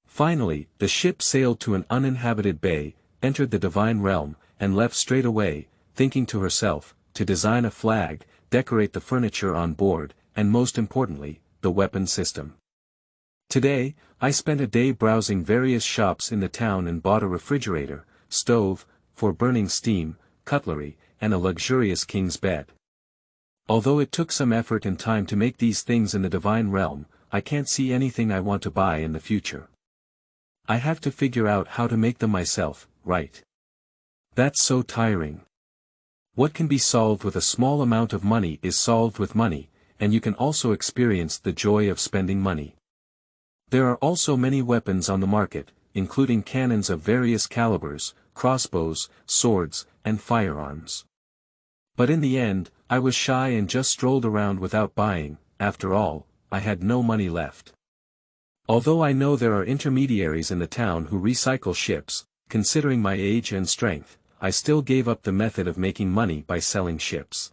Finally, the ship sailed to an uninhabited bay, entered the divine realm, and left straight away, thinking to herself, to design a flag, decorate the furniture on board, and most importantly, the weapon system. Today, I spent a day browsing various shops in the town and bought a refrigerator, stove, for burning steam, cutlery, and a luxurious king's bed. Although it took some effort and time to make these things in the divine realm, I can't see anything I want to buy in the future. I have to figure out how to make them myself, right? That's so tiring. What can be solved with a small amount of money is solved with money, and you can also experience the joy of spending money. There are also many weapons on the market, including cannons of various calibers, crossbows, swords, and firearms. But in the end, I was shy and just strolled around without buying. After all, I had no money left. Although I know there are intermediaries in the town who recycle ships, considering my age and strength, I still gave up the method of making money by selling ships.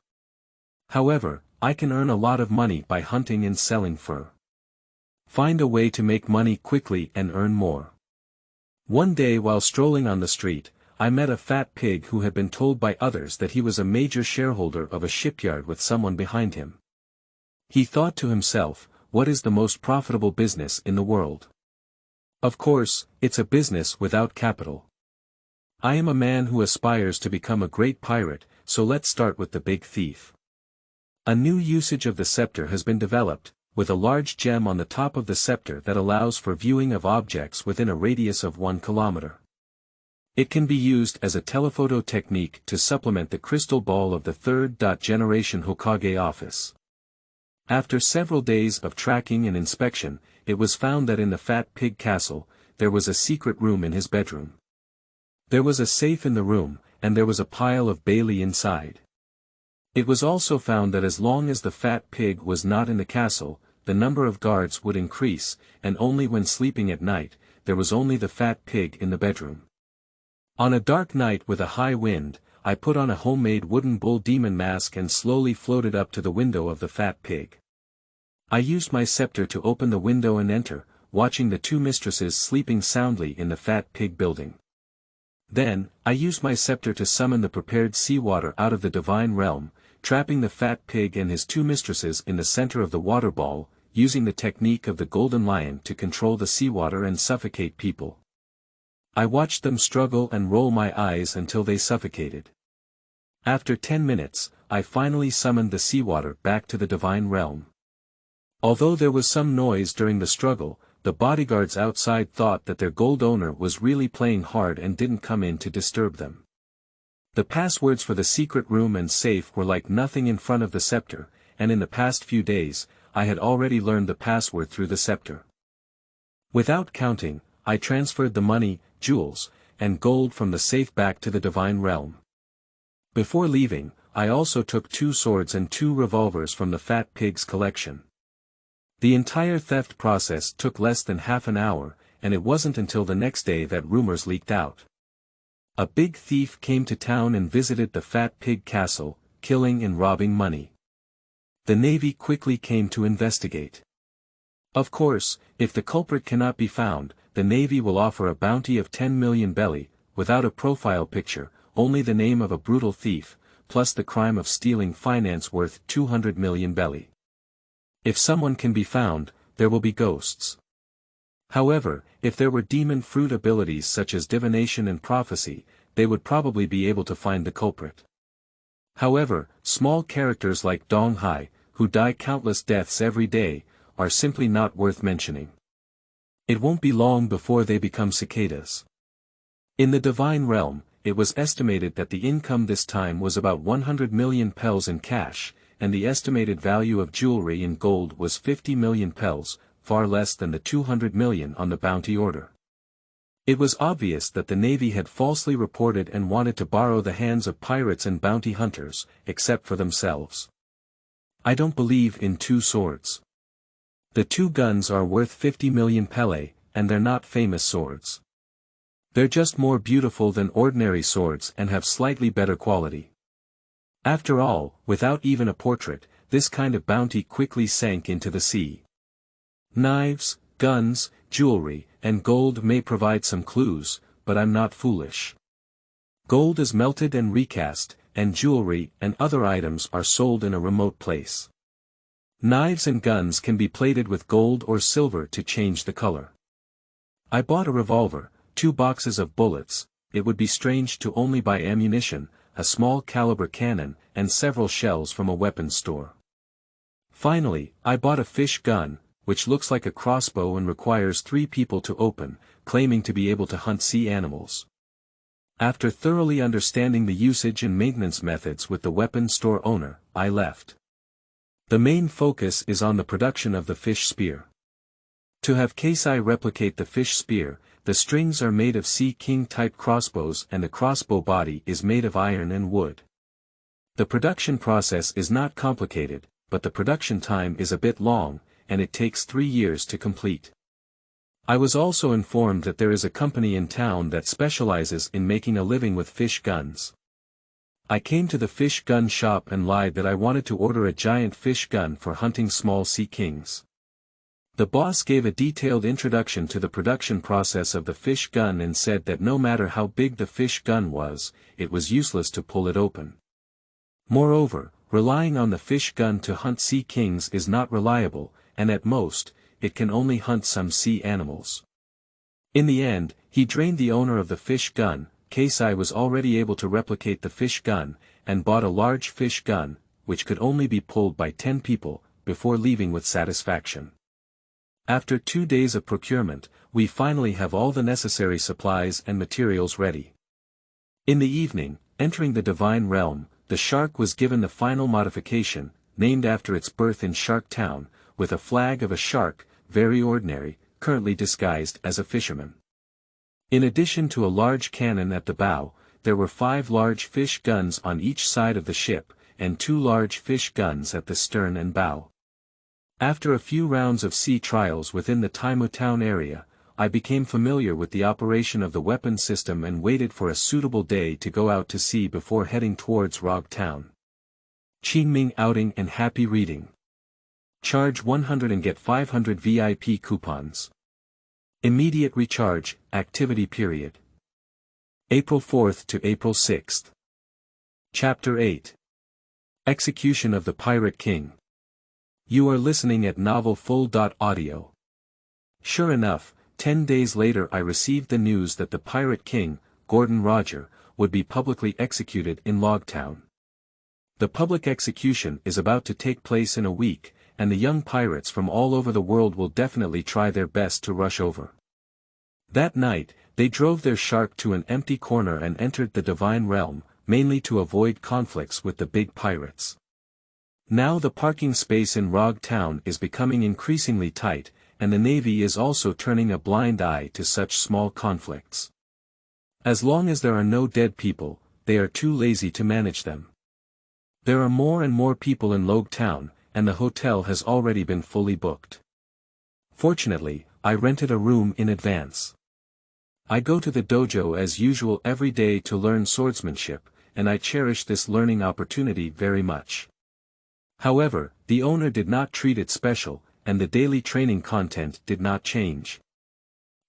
However, I can earn a lot of money by hunting and selling fur. Find a way to make money quickly and earn more. One day while strolling on the street, I met a fat pig who had been told by others that he was a major shareholder of a shipyard with someone behind him. He thought to himself, what is the most profitable business in the world? Of course, it's a business without capital. I am a man who aspires to become a great pirate, so let's start with the big thief. A new usage of the scepter has been developed, with a large gem on the top of the scepter that allows for viewing of objects within a radius of 1 kilometer. It can be used as a telephoto technique to supplement the crystal ball of the third generation Hokage office. After several days of tracking and inspection, it was found that in the Fat Pig Castle, there was a secret room in his bedroom. There was a safe in the room, and there was a pile of Bailey inside. It was also found that as long as the fat pig was not in the castle, the number of guards would increase, and only when sleeping at night, there was only the fat pig in the bedroom. On a dark night with a high wind, I put on a homemade wooden bull demon mask and slowly floated up to the window of the fat pig. I used my scepter to open the window and enter, watching the 2 mistresses sleeping soundly in the fat pig building. Then, I used my scepter to summon the prepared seawater out of the divine realm, trapping the fat pig and his 2 mistresses in the center of the water ball, using the technique of the golden lion to control the seawater and suffocate people. I watched them struggle and roll my eyes until they suffocated. After 10 minutes, I finally summoned the seawater back to the divine realm. Although there was some noise during the struggle, the bodyguards outside thought that their gold owner was really playing hard and didn't come in to disturb them. The passwords for the secret room and safe were like nothing in front of the scepter, and in the past few days, I had already learned the password through the scepter. Without counting, I transferred the money, jewels, and gold from the safe back to the divine realm. Before leaving, I also took 2 swords and 2 revolvers from the fat pig's collection. The entire theft process took less than half an hour, and it wasn't until the next day that rumors leaked out. A big thief came to town and visited the fat pig castle, killing and robbing money. The Navy quickly came to investigate. Of course, if the culprit cannot be found, the Navy will offer a bounty of 10 million belly, without a profile picture, only the name of a brutal thief, plus the crime of stealing finance worth 200 million belly. If someone can be found, there will be ghosts. However, if there were demon fruit abilities such as divination and prophecy, they would probably be able to find the culprit. However, small characters like Dong Hai, who die countless deaths every day, are simply not worth mentioning. It won't be long before they become cicadas. In the divine realm, it was estimated that the income this time was about 100 million pels in cash, and the estimated value of jewelry in gold was 50 million pels, far less than the 200 million on the bounty order. It was obvious that the Navy had falsely reported and wanted to borrow the hands of pirates and bounty hunters, except for themselves. I don't believe in two swords. The two guns are worth 50 million pele, and they're not famous swords. They're just more beautiful than ordinary swords and have slightly better quality. After all, without even a portrait, this kind of bounty quickly sank into the sea. Knives, guns, jewelry, and gold may provide some clues, but I'm not foolish. Gold is melted and recast, and jewelry and other items are sold in a remote place. Knives and guns can be plated with gold or silver to change the color. I bought a revolver, 2 boxes of bullets. It would be strange to only buy ammunition, a small caliber cannon, and several shells from a weapons store. Finally, I bought a fish gun, which looks like a crossbow and requires 3 people to open, claiming to be able to hunt sea animals. After thoroughly understanding the usage and maintenance methods with the weapons store owner, I left. The main focus is on the production of the fish spear. To have Keisai replicate the fish spear, the strings are made of Sea King type crossbows and the crossbow body is made of iron and wood. The production process is not complicated, but the production time is a bit long, and it takes 3 years to complete. I was also informed that there is a company in town that specializes in making a living with fish guns. I came to the fish gun shop and lied that I wanted to order a giant fish gun for hunting small sea kings. The boss gave a detailed introduction to the production process of the fish gun and said that no matter how big the fish gun was, it was useless to pull it open. Moreover, relying on the fish gun to hunt sea kings is not reliable, and at most, it can only hunt some sea animals. In the end, he drained the owner of the fish gun. Keisai was already able to replicate the fish gun, and bought a large fish gun, which could only be pulled by 10 people, before leaving with satisfaction. After 2 days of procurement, we finally have all the necessary supplies and materials ready. In the evening, entering the divine realm, the shark was given the final modification, named after its birth in Shark Town, with a flag of a shark, very ordinary, currently disguised as a fisherman. In addition to a large cannon at the bow, there were 5 large fish guns on each side of the ship, and 2 large fish guns at the stern and bow. After a few rounds of sea trials within the Tiemu town area, I became familiar with the operation of the weapon system and waited for a suitable day to go out to sea before heading towards Rogue Town. Qingming outing and happy reading. Charge 100 and get 500 VIP coupons. Immediate recharge, activity period. April 4th to April 6th. Chapter 8. Execution of the Pirate King. You are listening at novelfull.audio. Sure enough, 10 days later I received the news that the Pirate King, Gordon Roger, would be publicly executed in Logue Town. The public execution is about to take place in a week, and the young pirates from all over the world will definitely try their best to rush over. That night, they drove their shark to an empty corner and entered the divine realm, mainly to avoid conflicts with the big pirates. Now the parking space in Rogue Town is becoming increasingly tight, and the Navy is also turning a blind eye to such small conflicts. As long as there are no dead people, they are too lazy to manage them. There are more and more people in Logue Town, and the hotel has already been fully booked. Fortunately, I rented a room in advance. I go to the dojo as usual every day to learn swordsmanship, and I cherish this learning opportunity very much. However, the owner did not treat it special, and the daily training content did not change.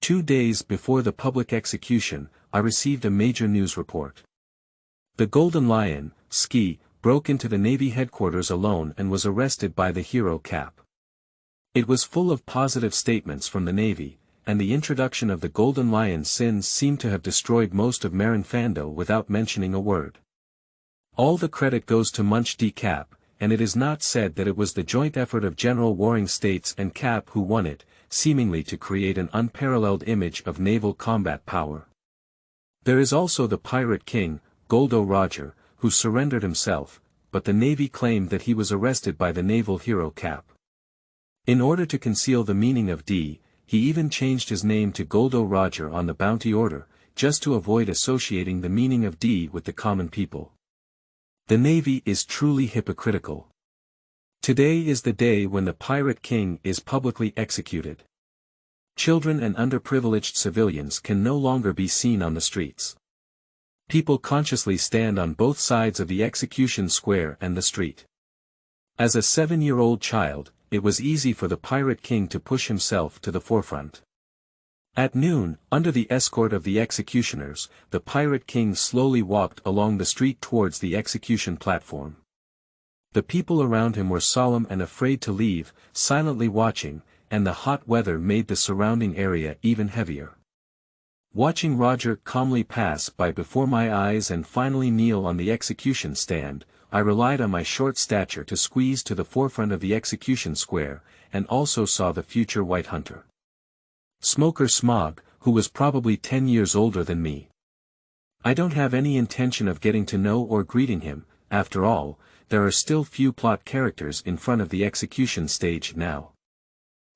2 days before the public execution, I received a major news report. The Golden Lion, Ski, broke into the Navy headquarters alone and was arrested by the hero Cap. It was full of positive statements from the Navy, and the introduction of the Golden Lion's sins seemed to have destroyed most of Marinfando without mentioning a word. All the credit goes to Munch D. Cap, and it is not said that it was the joint effort of General Warring States and Cap who won it, seemingly to create an unparalleled image of naval combat power. There is also the Pirate King, Goldo Roger, who surrendered himself, but the Navy claimed that he was arrested by the naval hero Cap. In order to conceal the meaning of D, he even changed his name to Goldo Roger on the bounty order, just to avoid associating the meaning of D with the common people. The Navy is truly hypocritical. Today is the day when the Pirate King is publicly executed. Children and underprivileged civilians can no longer be seen on the streets. People consciously stand on both sides of the execution square and the street. As a 7-year-old child, it was easy for the Pirate King to push himself to the forefront. At noon, under the escort of the executioners, the Pirate King slowly walked along the street towards the execution platform. The people around him were solemn and afraid to leave, silently watching, and the hot weather made the surrounding area even heavier. Watching Roger calmly pass by before my eyes and finally kneel on the execution stand, I relied on my short stature to squeeze to the forefront of the execution square, and also saw the future White Hunter. Smoker Smog, who was probably 10 years older than me. I don't have any intention of getting to know or greeting him, after all, there are still few plot characters in front of the execution stage now.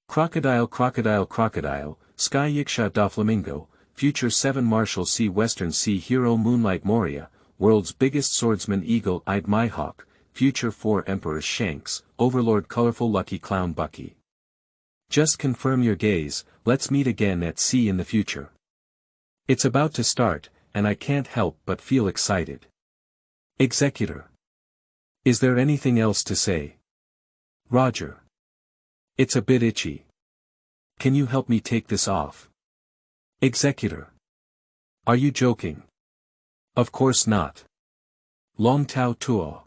Crocodile Crocodile Crocodile, Sky Yiksha da Flamingo, Future 7 Marshal Sea Western Sea Hero Moonlight Moria, World's Biggest Swordsman Eagle-Eyed Mihawk, Future 4 Emperor Shanks, Overlord Colorful Lucky Clown Bucky. Just confirm your gaze, let's meet again at sea in the future. It's about to start, and I can't help but feel excited. Executor. Is there anything else to say? Roger. It's a bit itchy. Can you help me take this off? Executor. Are you joking? Of course not. Long Tao Tuo.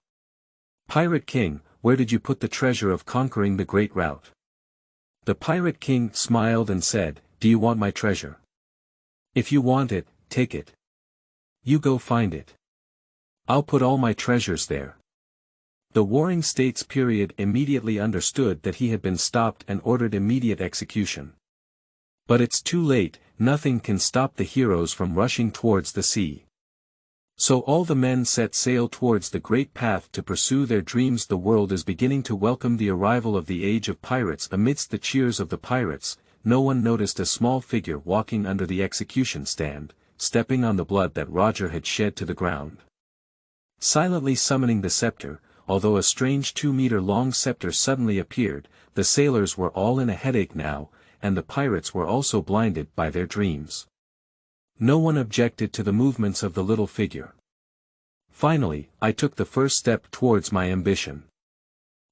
Pirate King, where did you put the treasure of conquering the Great Route? The Pirate King smiled and said, do you want my treasure? If you want it, take it. You go find it. I'll put all my treasures there. The Warring States period immediately understood that he had been stopped and ordered immediate execution. But it's too late, nothing can stop the heroes from rushing towards the sea. So all the men set sail towards the great path to pursue their dreams. The world is beginning to welcome the arrival of the age of pirates. Amidst the cheers of the pirates, no one noticed a small figure walking under the execution stand, stepping on the blood that Roger had shed to the ground. Silently summoning the scepter, although a strange 2-meter-long scepter suddenly appeared, the sailors were all in a headache now, and the pirates were also blinded by their dreams. No one objected to the movements of the little figure. Finally, I took the first step towards my ambition.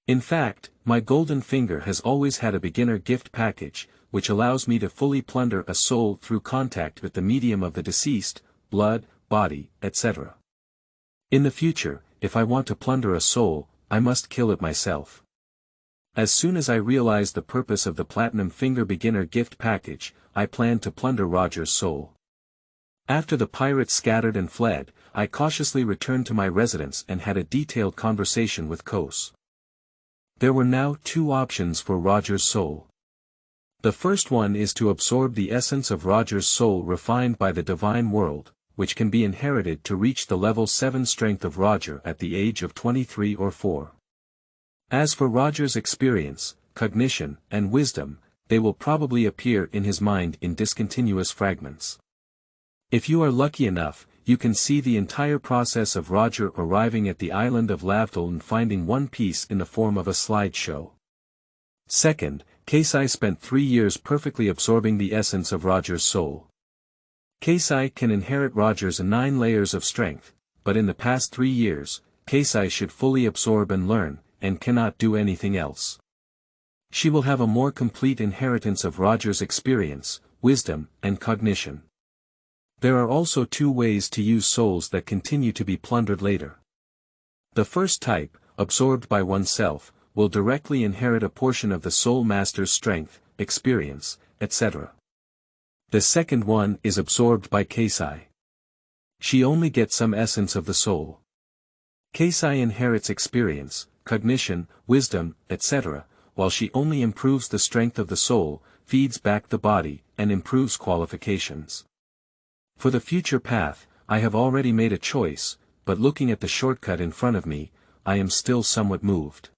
In fact, my golden finger has always had a beginner gift package, which allows me to fully plunder a soul through contact with the medium of the deceased, blood, body, etc. In the future, if I want to plunder a soul, I must kill it myself. As soon as I realized the purpose of the Platinum Finger Beginner Gift Package, I planned to plunder Roger's soul. After the pirates scattered and fled, I cautiously returned to my residence and had a detailed conversation with Kos. There were now 2 options for Roger's soul. The first one is to absorb the essence of Roger's soul refined by the divine world, which can be inherited to reach the level 7 strength of Roger at the age of 23 or 4. As for Roger's experience, cognition, and wisdom, they will probably appear in his mind in discontinuous fragments. If you are lucky enough, you can see the entire process of Roger arriving at the island of Lavdal and finding one piece in the form of a slideshow. Second, Kasai spent 3 years perfectly absorbing the essence of Roger's soul. Kasai can inherit Roger's 9 layers of strength, but in the past 3 years, Kasai should fully absorb and learn, and cannot do anything else. She will have a more complete inheritance of Roger's experience, wisdom, and cognition. There are also 2 ways to use souls that continue to be plundered later. The first type, absorbed by oneself, will directly inherit a portion of the Soul Master's strength, experience, etc. The second one is absorbed by Keisai. She only gets some essence of the soul. Keisai inherits experience, cognition, wisdom, etc., while she only improves the strength of the soul, feeds back the body, and improves qualifications. For the future path, I have already made a choice, but looking at the shortcut in front of me, I am still somewhat moved.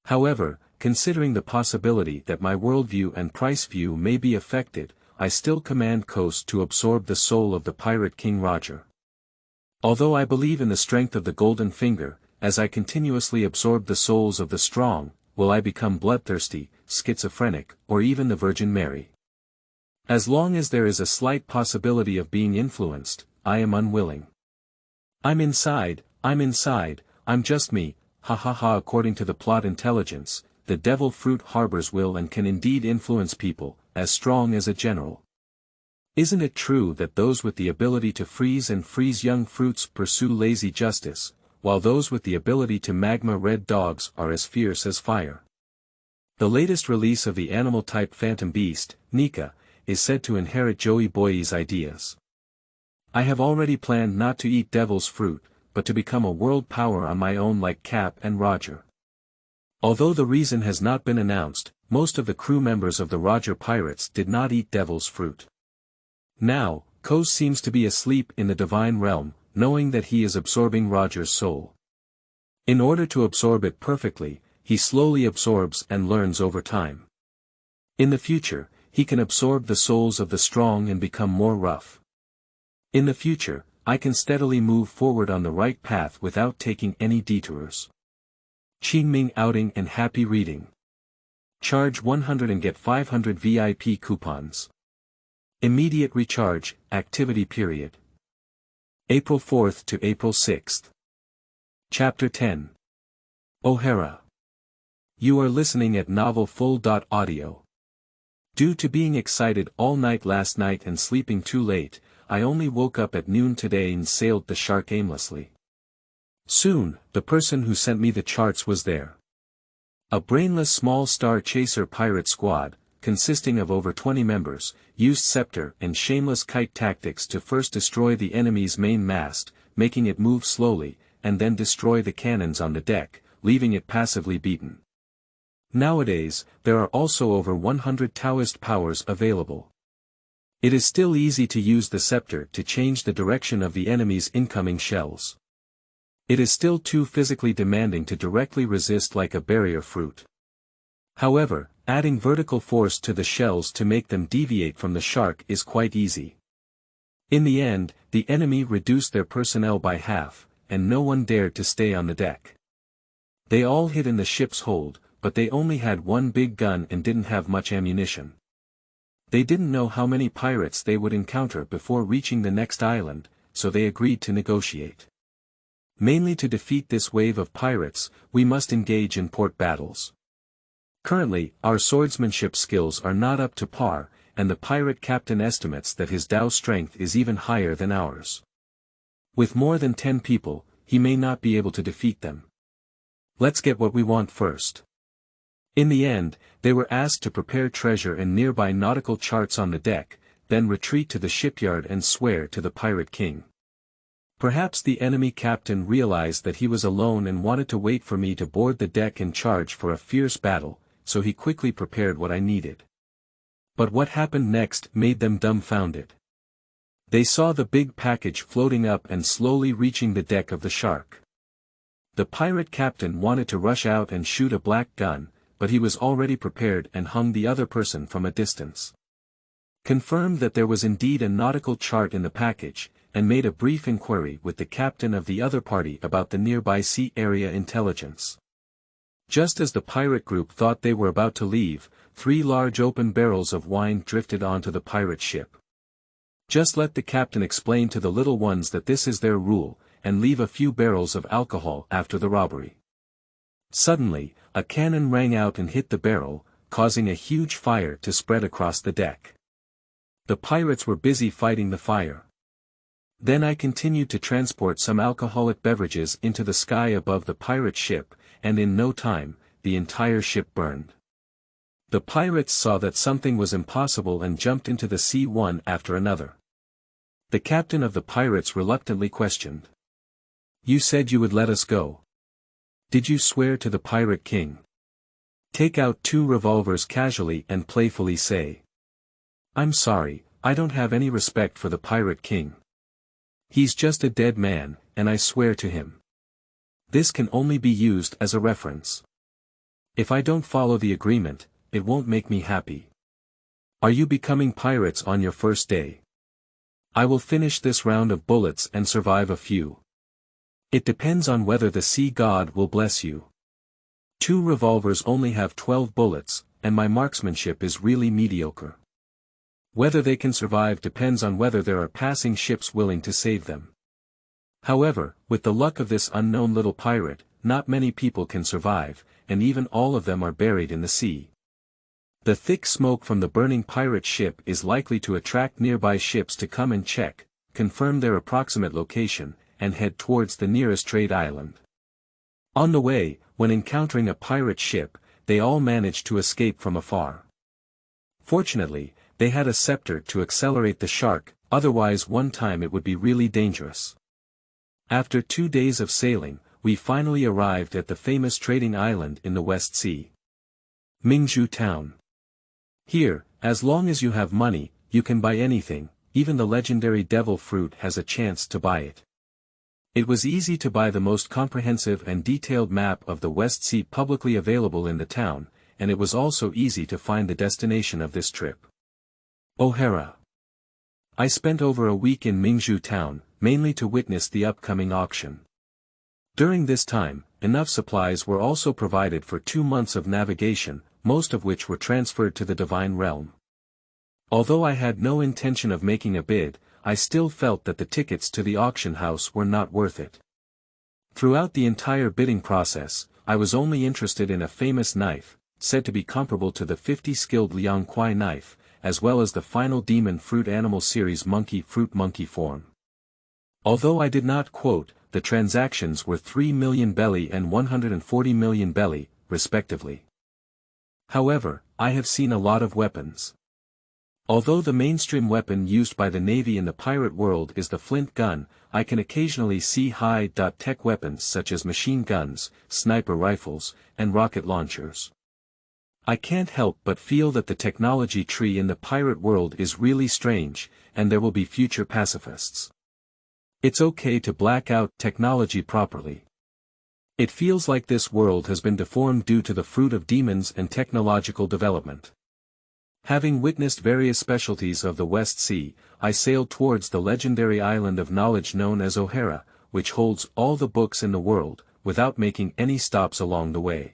However, considering the possibility that my worldview and price view may be affected, I still command Coast to absorb the soul of the pirate King Roger. Although I believe in the strength of the Golden Finger, as I continuously absorb the souls of the strong, will I become bloodthirsty, schizophrenic, or even the Virgin Mary? As long as there is a slight possibility of being influenced, I am unwilling. I'm inside, I'm just me, ha ha ha. According to the plot intelligence, the devil fruit harbors will and can indeed influence people, as strong as a general. Isn't it true that those with the ability to freeze young fruits pursue lazy justice, while those with the ability to magma red dogs are as fierce as fire? The latest release of the animal-type phantom beast, Nika, is said to inherit Joey Boy's ideas. I have already planned not to eat devil's fruit, but to become a world power on my own like Cap and Roger. Although the reason has not been announced, most of the crew members of the Roger Pirates did not eat devil's fruit. Now, Kos seems to be asleep in the divine realm, knowing that he is absorbing Roger's soul. In order to absorb it perfectly, he slowly absorbs and learns over time. In the future, he can absorb the souls of the strong and become more rough. In the future, I can steadily move forward on the right path without taking any detours. Qingming outing and happy reading. Charge 100 and get 500 VIP coupons. Immediate recharge, activity period. April 4th to April 6th. Chapter 10. O'Hara. You are listening at novelfull.audio. Due to being excited all night last night and sleeping too late, I only woke up at noon today and sailed the shark aimlessly. Soon, the person who sent me the charts was there. A brainless small star chaser pirate squad, consisting of over 20 members, used scepter and shameless kite tactics to first destroy the enemy's main mast, making it move slowly, and then destroy the cannons on the deck, leaving it passively beaten. Nowadays, there are also over 100 Taoist powers available. It is still easy to use the scepter to change the direction of the enemy's incoming shells. It is still too physically demanding to directly resist like a barrier fruit. However, adding vertical force to the shells to make them deviate from the shark is quite easy. In the end, the enemy reduced their personnel by half, and no one dared to stay on the deck. They all hid in the ship's hold, but they only had one big gun and didn't have much ammunition. They didn't know how many pirates they would encounter before reaching the next island, so they agreed to negotiate. Mainly to defeat this wave of pirates, we must engage in port battles. Currently, our swordsmanship skills are not up to par, and the pirate captain estimates that his Dao strength is even higher than ours. With more than 10 people, he may not be able to defeat them. Let's get what we want first. In the end, they were asked to prepare treasure and nearby nautical charts on the deck, then retreat to the shipyard and swear to the pirate king. Perhaps the enemy captain realized that he was alone and wanted to wait for me to board the deck and charge for a fierce battle, so he quickly prepared what I needed. But what happened next made them dumbfounded. They saw the big package floating up and slowly reaching the deck of the shark. The pirate captain wanted to rush out and shoot a black gun, but he was already prepared and hung the other person from a distance. Confirmed that there was indeed a nautical chart in the package, and made a brief inquiry with the captain of the other party about the nearby sea area intelligence. Just as the pirate group thought they were about to leave, 3 large open barrels of wine drifted onto the pirate ship. Just let the captain explain to the little ones that this is their rule, and leave a few barrels of alcohol after the robbery. Suddenly, a cannon rang out and hit the barrel, causing a huge fire to spread across the deck. The pirates were busy fighting the fire. Then I continued to transport some alcoholic beverages into the sky above the pirate ship, and in no time, the entire ship burned. The pirates saw that something was impossible and jumped into the sea one after another. The captain of the pirates reluctantly questioned. "You said you would let us go. Did you swear to the pirate king?" Take out 2 revolvers casually and playfully say, "I'm sorry, I don't have any respect for the pirate king. He's just a dead man, and I swear to him. This can only be used as a reference. If I don't follow the agreement, it won't make me happy. Are you becoming pirates on your first day? I will finish this round of bullets and survive a few. It depends on whether the sea god will bless you. 2 revolvers only have 12 bullets, and my marksmanship is really mediocre. Whether they can survive depends on whether there are passing ships willing to save them. However, with the luck of this unknown little pirate, not many people can survive, and even all of them are buried in the sea. The thick smoke from the burning pirate ship is likely to attract nearby ships to come and check, confirm their approximate location, and head towards the nearest trade island. On the way, when encountering a pirate ship, they all managed to escape from afar. Fortunately, they had a scepter to accelerate the shark, otherwise one time it would be really dangerous. After 2 days of sailing, we finally arrived at the famous trading island in the West Sea. Mingzhu Town. Here, as long as you have money, you can buy anything, even the legendary devil fruit has a chance to buy it. It was easy to buy the most comprehensive and detailed map of the West Sea publicly available in the town, and it was also easy to find the destination of this trip. O'Hara. I spent over a week in Mingzhu Town, mainly to witness the upcoming auction. During this time, enough supplies were also provided for 2 months of navigation, most of which were transferred to the Divine Realm. Although I had no intention of making a bid, I still felt that the tickets to the auction house were not worth it. Throughout the entire bidding process, I was only interested in a famous knife, said to be comparable to the 50-skilled Liang Kuai knife, as well as the final Demon Fruit Animal Series Monkey Fruit Monkey form. Although I did not quote, the transactions were 3 million belly and 140 million belly, respectively. However, I have seen a lot of weapons. Although the mainstream weapon used by the Navy in the pirate world is the flint gun, I can occasionally see high-tech weapons such as machine guns, sniper rifles, and rocket launchers. I can't help but feel that the technology tree in the pirate world is really strange, and there will be future pacifists. It's okay to black out technology properly. It feels like this world has been deformed due to the fruit of demons and technological development. Having witnessed various specialties of the West Sea, I sailed towards the legendary island of knowledge known as O'Hara, which holds all the books in the world, without making any stops along the way.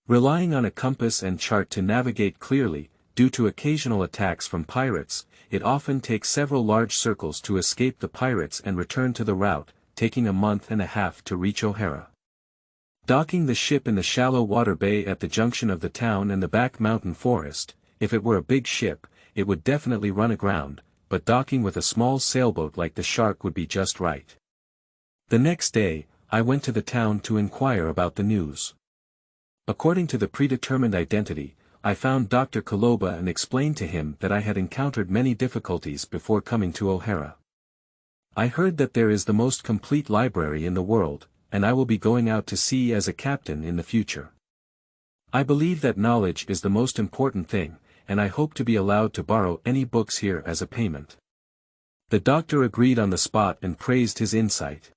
Relying on a compass and chart to navigate clearly, due to occasional attacks from pirates, it often takes several large circles to escape the pirates and return to the route, taking a month and a half to reach O'Hara. Docking the ship in the shallow water bay at the junction of the town and the back mountain forest, if it were a big ship, it would definitely run aground, but docking with a small sailboat like the Shark would be just right. The next day, I went to the town to inquire about the news. According to the predetermined identity, I found Dr. Kaloba and explained to him that I had encountered many difficulties before coming to O'Hara. I heard that there is the most complete library in the world, and I will be going out to sea as a captain in the future. I believe that knowledge is the most important thing, and I hope to be allowed to borrow any books here as a payment. The doctor agreed on the spot and praised his insight.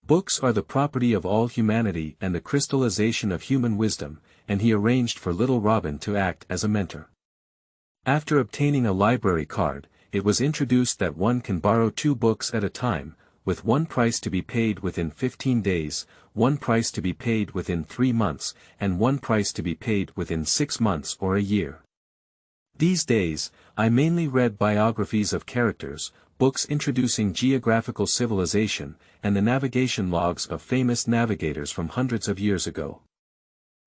Books are the property of all humanity and the crystallization of human wisdom, and he arranged for little Robin to act as a mentor. After obtaining a library card, it was introduced that one can borrow 2 books at a time, with one price to be paid within 15 days, one price to be paid within 3 months, and one price to be paid within 6 months or a year. These days, I mainly read biographies of characters, books introducing geographical civilization, and the navigation logs of famous navigators from hundreds of years ago.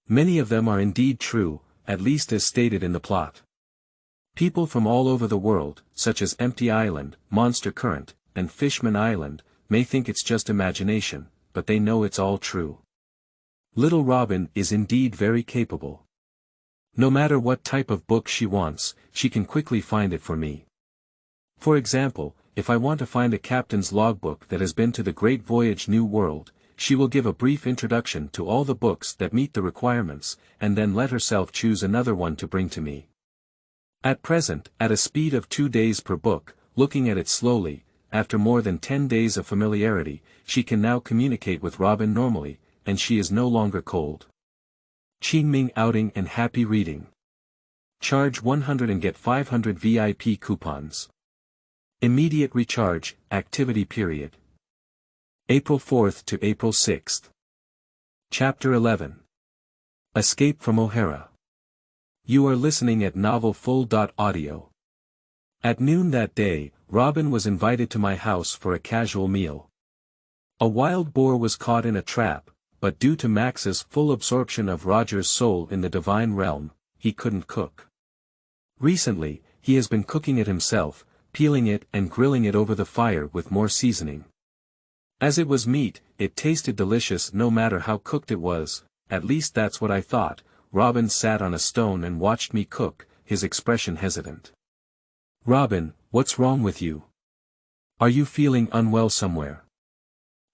Many of them are indeed true, at least as stated in the plot. People from all over the world, such as Empty Island, Monster Current, and Fishman Island, may think it's just imagination, but they know it's all true. Little Robin is indeed very capable. No matter what type of book she wants, she can quickly find it for me. For example, if I want to find a captain's logbook that has been to the Great Voyage New World, she will give a brief introduction to all the books that meet the requirements, and then let herself choose another one to bring to me. At present, at a speed of 2 days per book, looking at it slowly, after more than 10 days of familiarity, she can now communicate with Robin normally, and she is no longer cold. Qingming outing and happy reading. Charge 100 and get 500 VIP coupons. Immediate recharge, activity period. April 4th to April 6th. Chapter 11. Escape from O'Hara. You are listening at novelfull.audio. At noon that day, Robin was invited to my house for a casual meal. A wild boar was caught in a trap, but due to Max's full absorption of Roger's soul in the divine realm, he couldn't cook. Recently, he has been cooking it himself, peeling it and grilling it over the fire with more seasoning. As it was meat, it tasted delicious no matter how cooked it was, at least that's what I thought. Robin sat on a stone and watched me cook, his expression hesitant. Robin, what's wrong with you? Are you feeling unwell somewhere?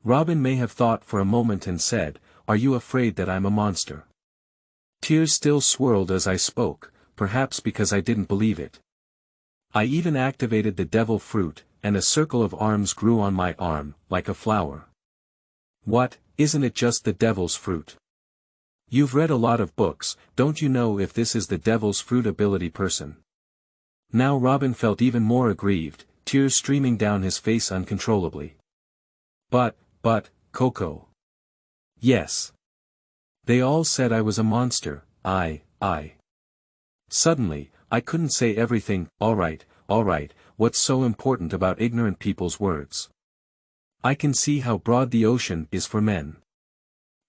Robin may have thought for a moment and said, Are you afraid that I'm a monster? Tears still swirled as I spoke, perhaps because I didn't believe it. I even activated the devil fruit, and a circle of arms grew on my arm, like a flower. What, isn't it just the devil's fruit? You've read a lot of books, don't you know if this is the devil's fruit ability person? Now Robin felt even more aggrieved, tears streaming down his face uncontrollably. But, Coco. Yes. They all said I was a monster, I. Suddenly, I couldn't say everything. All right, what's so important about ignorant people's words? I can see how broad the ocean is for men.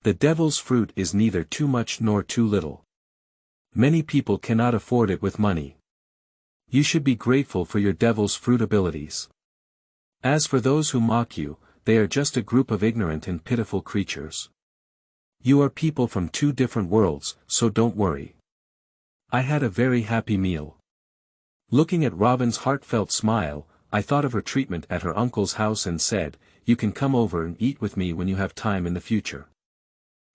The devil's fruit is neither too much nor too little. Many people cannot afford it with money. You should be grateful for your devil's fruit abilities. As for those who mock you, they are just a group of ignorant and pitiful creatures. You are people from 2 different worlds, so don't worry. I had a very happy meal. Looking at Robin's heartfelt smile, I thought of her treatment at her uncle's house and said, You can come over and eat with me when you have time in the future.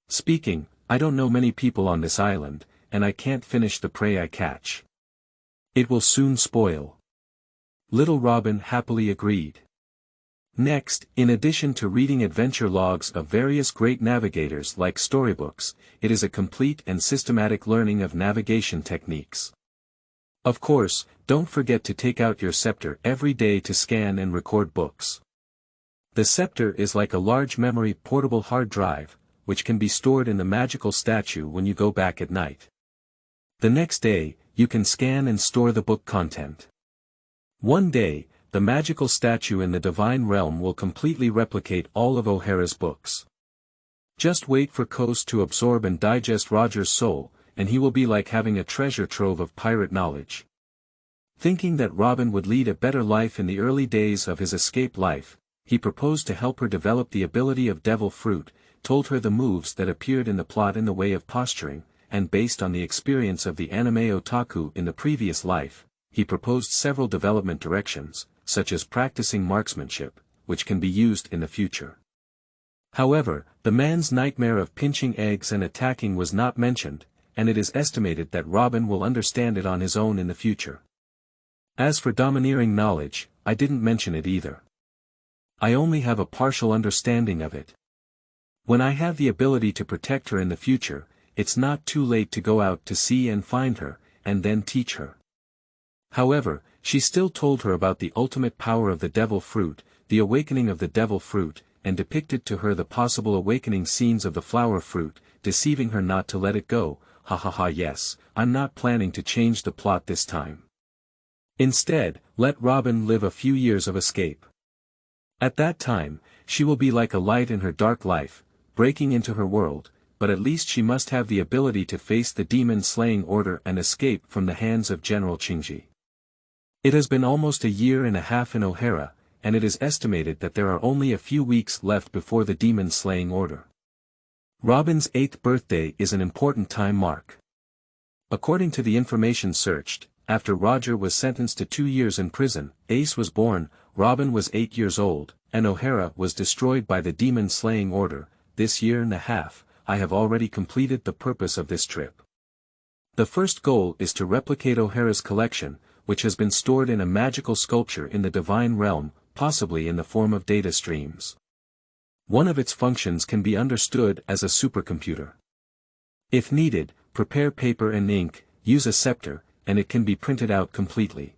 Speaking, I don't know many people on this island, and I can't finish the prey I catch. It will soon spoil. Little Robin happily agreed. Next, in addition to reading adventure logs of various great navigators like storybooks, it is a complete and systematic learning of navigation techniques. Of course, don't forget to take out your scepter every day to scan and record books. The scepter is like a large memory portable hard drive, which can be stored in the magical statue when you go back at night. The next day, you can scan and store the book content. One day, the magical statue in the divine realm will completely replicate all of O'Hara's books. Just wait for Coast to absorb and digest Roger's soul, and he will be like having a treasure trove of pirate knowledge. Thinking that Robin would lead a better life in the early days of his escape life, he proposed to help her develop the ability of devil fruit, told her the moves that appeared in the plot in the way of posturing, and based on the experience of the anime otaku in the previous life, he proposed several development directions, such as practicing marksmanship, which can be used in the future. However, the man's nightmare of pinching eggs and attacking was not mentioned, and it is estimated that Robin will understand it on his own in the future. As for domineering knowledge, I didn't mention it either. I only have a partial understanding of it. When I have the ability to protect her in the future, it's not too late to go out to sea and find her, and then teach her. However, she still told her about the ultimate power of the devil fruit, the awakening of the devil fruit, and depicted to her the possible awakening scenes of the flower fruit, deceiving her not to let it go. Yes, I'm not planning to change the plot this time. Instead, let Robin live a few years of escape. At that time, she will be like a light in her dark life, breaking into her world, but at least she must have the ability to face the demon-slaying order and escape from the hands of General Qingji. It has been almost 1.5 years in O'Hara, and it is estimated that there are only a few weeks left before the demon-slaying order. Robin's 8th birthday is an important time mark. According to the information searched, after Roger was sentenced to 2 years in prison, Ace was born, Robin was 8 years old, and O'Hara was destroyed by the demon-slaying order. This year and a half, I have already completed the purpose of this trip. The first goal is to replicate O'Hara's collection, which has been stored in a magical sculpture in the divine realm, possibly in the form of data streams. One of its functions can be understood as a supercomputer. If needed, prepare paper and ink, use a scepter, and it can be printed out completely.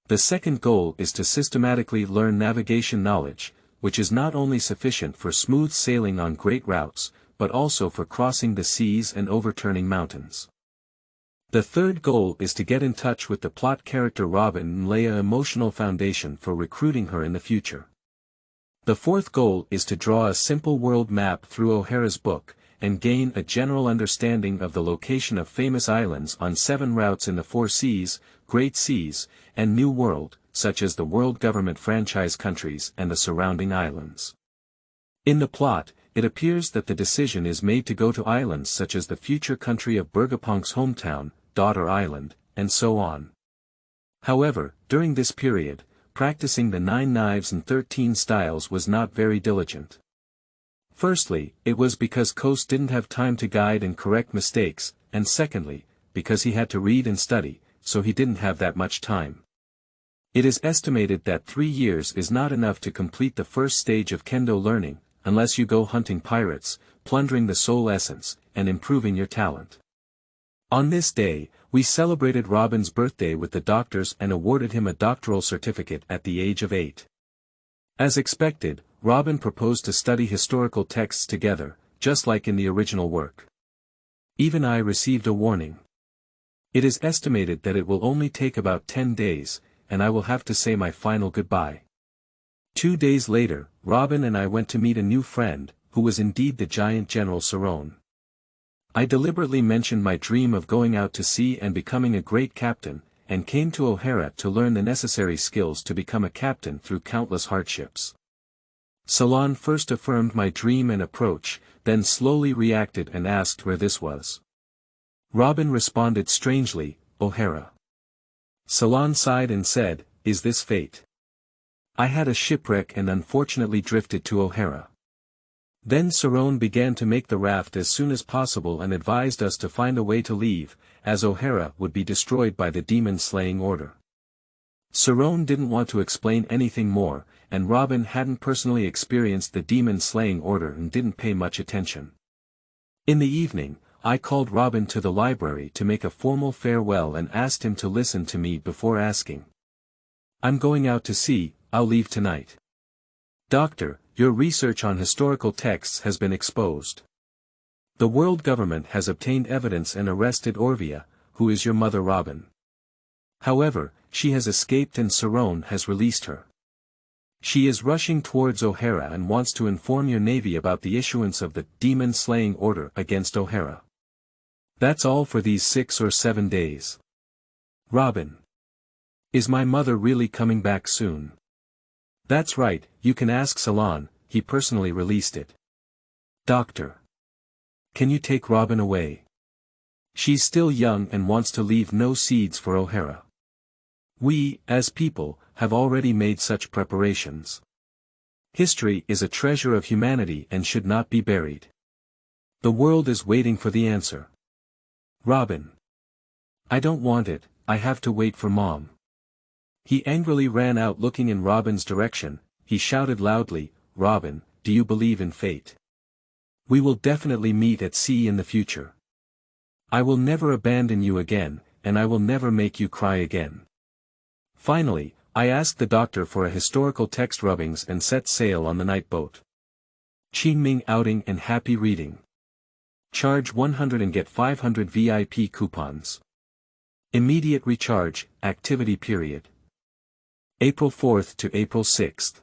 The second goal is to systematically learn navigation knowledge, which is not only sufficient for smooth sailing on great routes, but also for crossing the seas and overturning mountains. The third goal is to get in touch with the plot character Robin and lay an emotional foundation for recruiting her in the future. The fourth goal is to draw a simple world map through O'Hara's book, and gain a general understanding of the location of famous islands on 7 routes in the 4 seas, Great Seas, and New World, such as the World Government franchise countries and the surrounding islands. In the plot, it appears that the decision is made to go to islands such as the future country of Bergapunk's hometown, Daughter Island, and so on. However, during this period, practicing the 9 knives and 13 styles was not very diligent. Firstly, it was because Coast didn't have time to guide and correct mistakes, and secondly, because he had to read and study, so he didn't have that much time. It is estimated that 3 years is not enough to complete the first stage of kendo learning, unless you go hunting pirates, plundering the soul essence, and improving your talent. On this day, we celebrated Robin's birthday with the doctors and awarded him a doctoral certificate at the age of 8. As expected, Robin proposed to study historical texts together, just like in the original work. Even I received a warning. It is estimated that it will only take about 10 days, and I will have to say my final goodbye. 2 days later, Robin and I went to meet a new friend, who was indeed the giant General Cerrone. I deliberately mentioned my dream of going out to sea and becoming a great captain, and came to O'Hara to learn the necessary skills to become a captain through countless hardships. Salon first affirmed my dream and approach, then slowly reacted and asked where this was. Robin responded strangely, O'Hara. Salon sighed and said, is this fate? I had a shipwreck and unfortunately drifted to O'Hara. Then Cerrone began to make the raft as soon as possible and advised us to find a way to leave, as O'Hara would be destroyed by the demon-slaying order. Cerrone didn't want to explain anything more, and Robin hadn't personally experienced the demon-slaying order and didn't pay much attention. In the evening, I called Robin to the library to make a formal farewell and asked him to listen to me before asking. I'm going out to sea, I'll leave tonight. Doctor, your research on historical texts has been exposed. The world government has obtained evidence and arrested Orvia, who is your mother Robin. However, she has escaped and Cerrone has released her. She is rushing towards O'Hara and wants to inform your navy about the issuance of the demon-slaying order against O'Hara. That's all for these 6 or 7 days. Robin. Is my mother really coming back soon? That's right, you can ask Salon, he personally released it. Doctor. Can you take Robin away? She's still young and wants to leave no seeds for O'Hara. We, as people, have already made such preparations. History is a treasure of humanity and should not be buried. The world is waiting for the answer. Robin. I don't want it, I have to wait for Mom. He angrily ran out looking in Robin's direction. He shouted loudly, Robin, do you believe in fate? We will definitely meet at sea in the future. I will never abandon you again, and I will never make you cry again. Finally, I asked the doctor for a historical text rubbings and set sail on the night boat. Qingming outing and happy reading. Charge 100 and get 500 VIP coupons. Immediate recharge, activity period. April 4th to April 6th.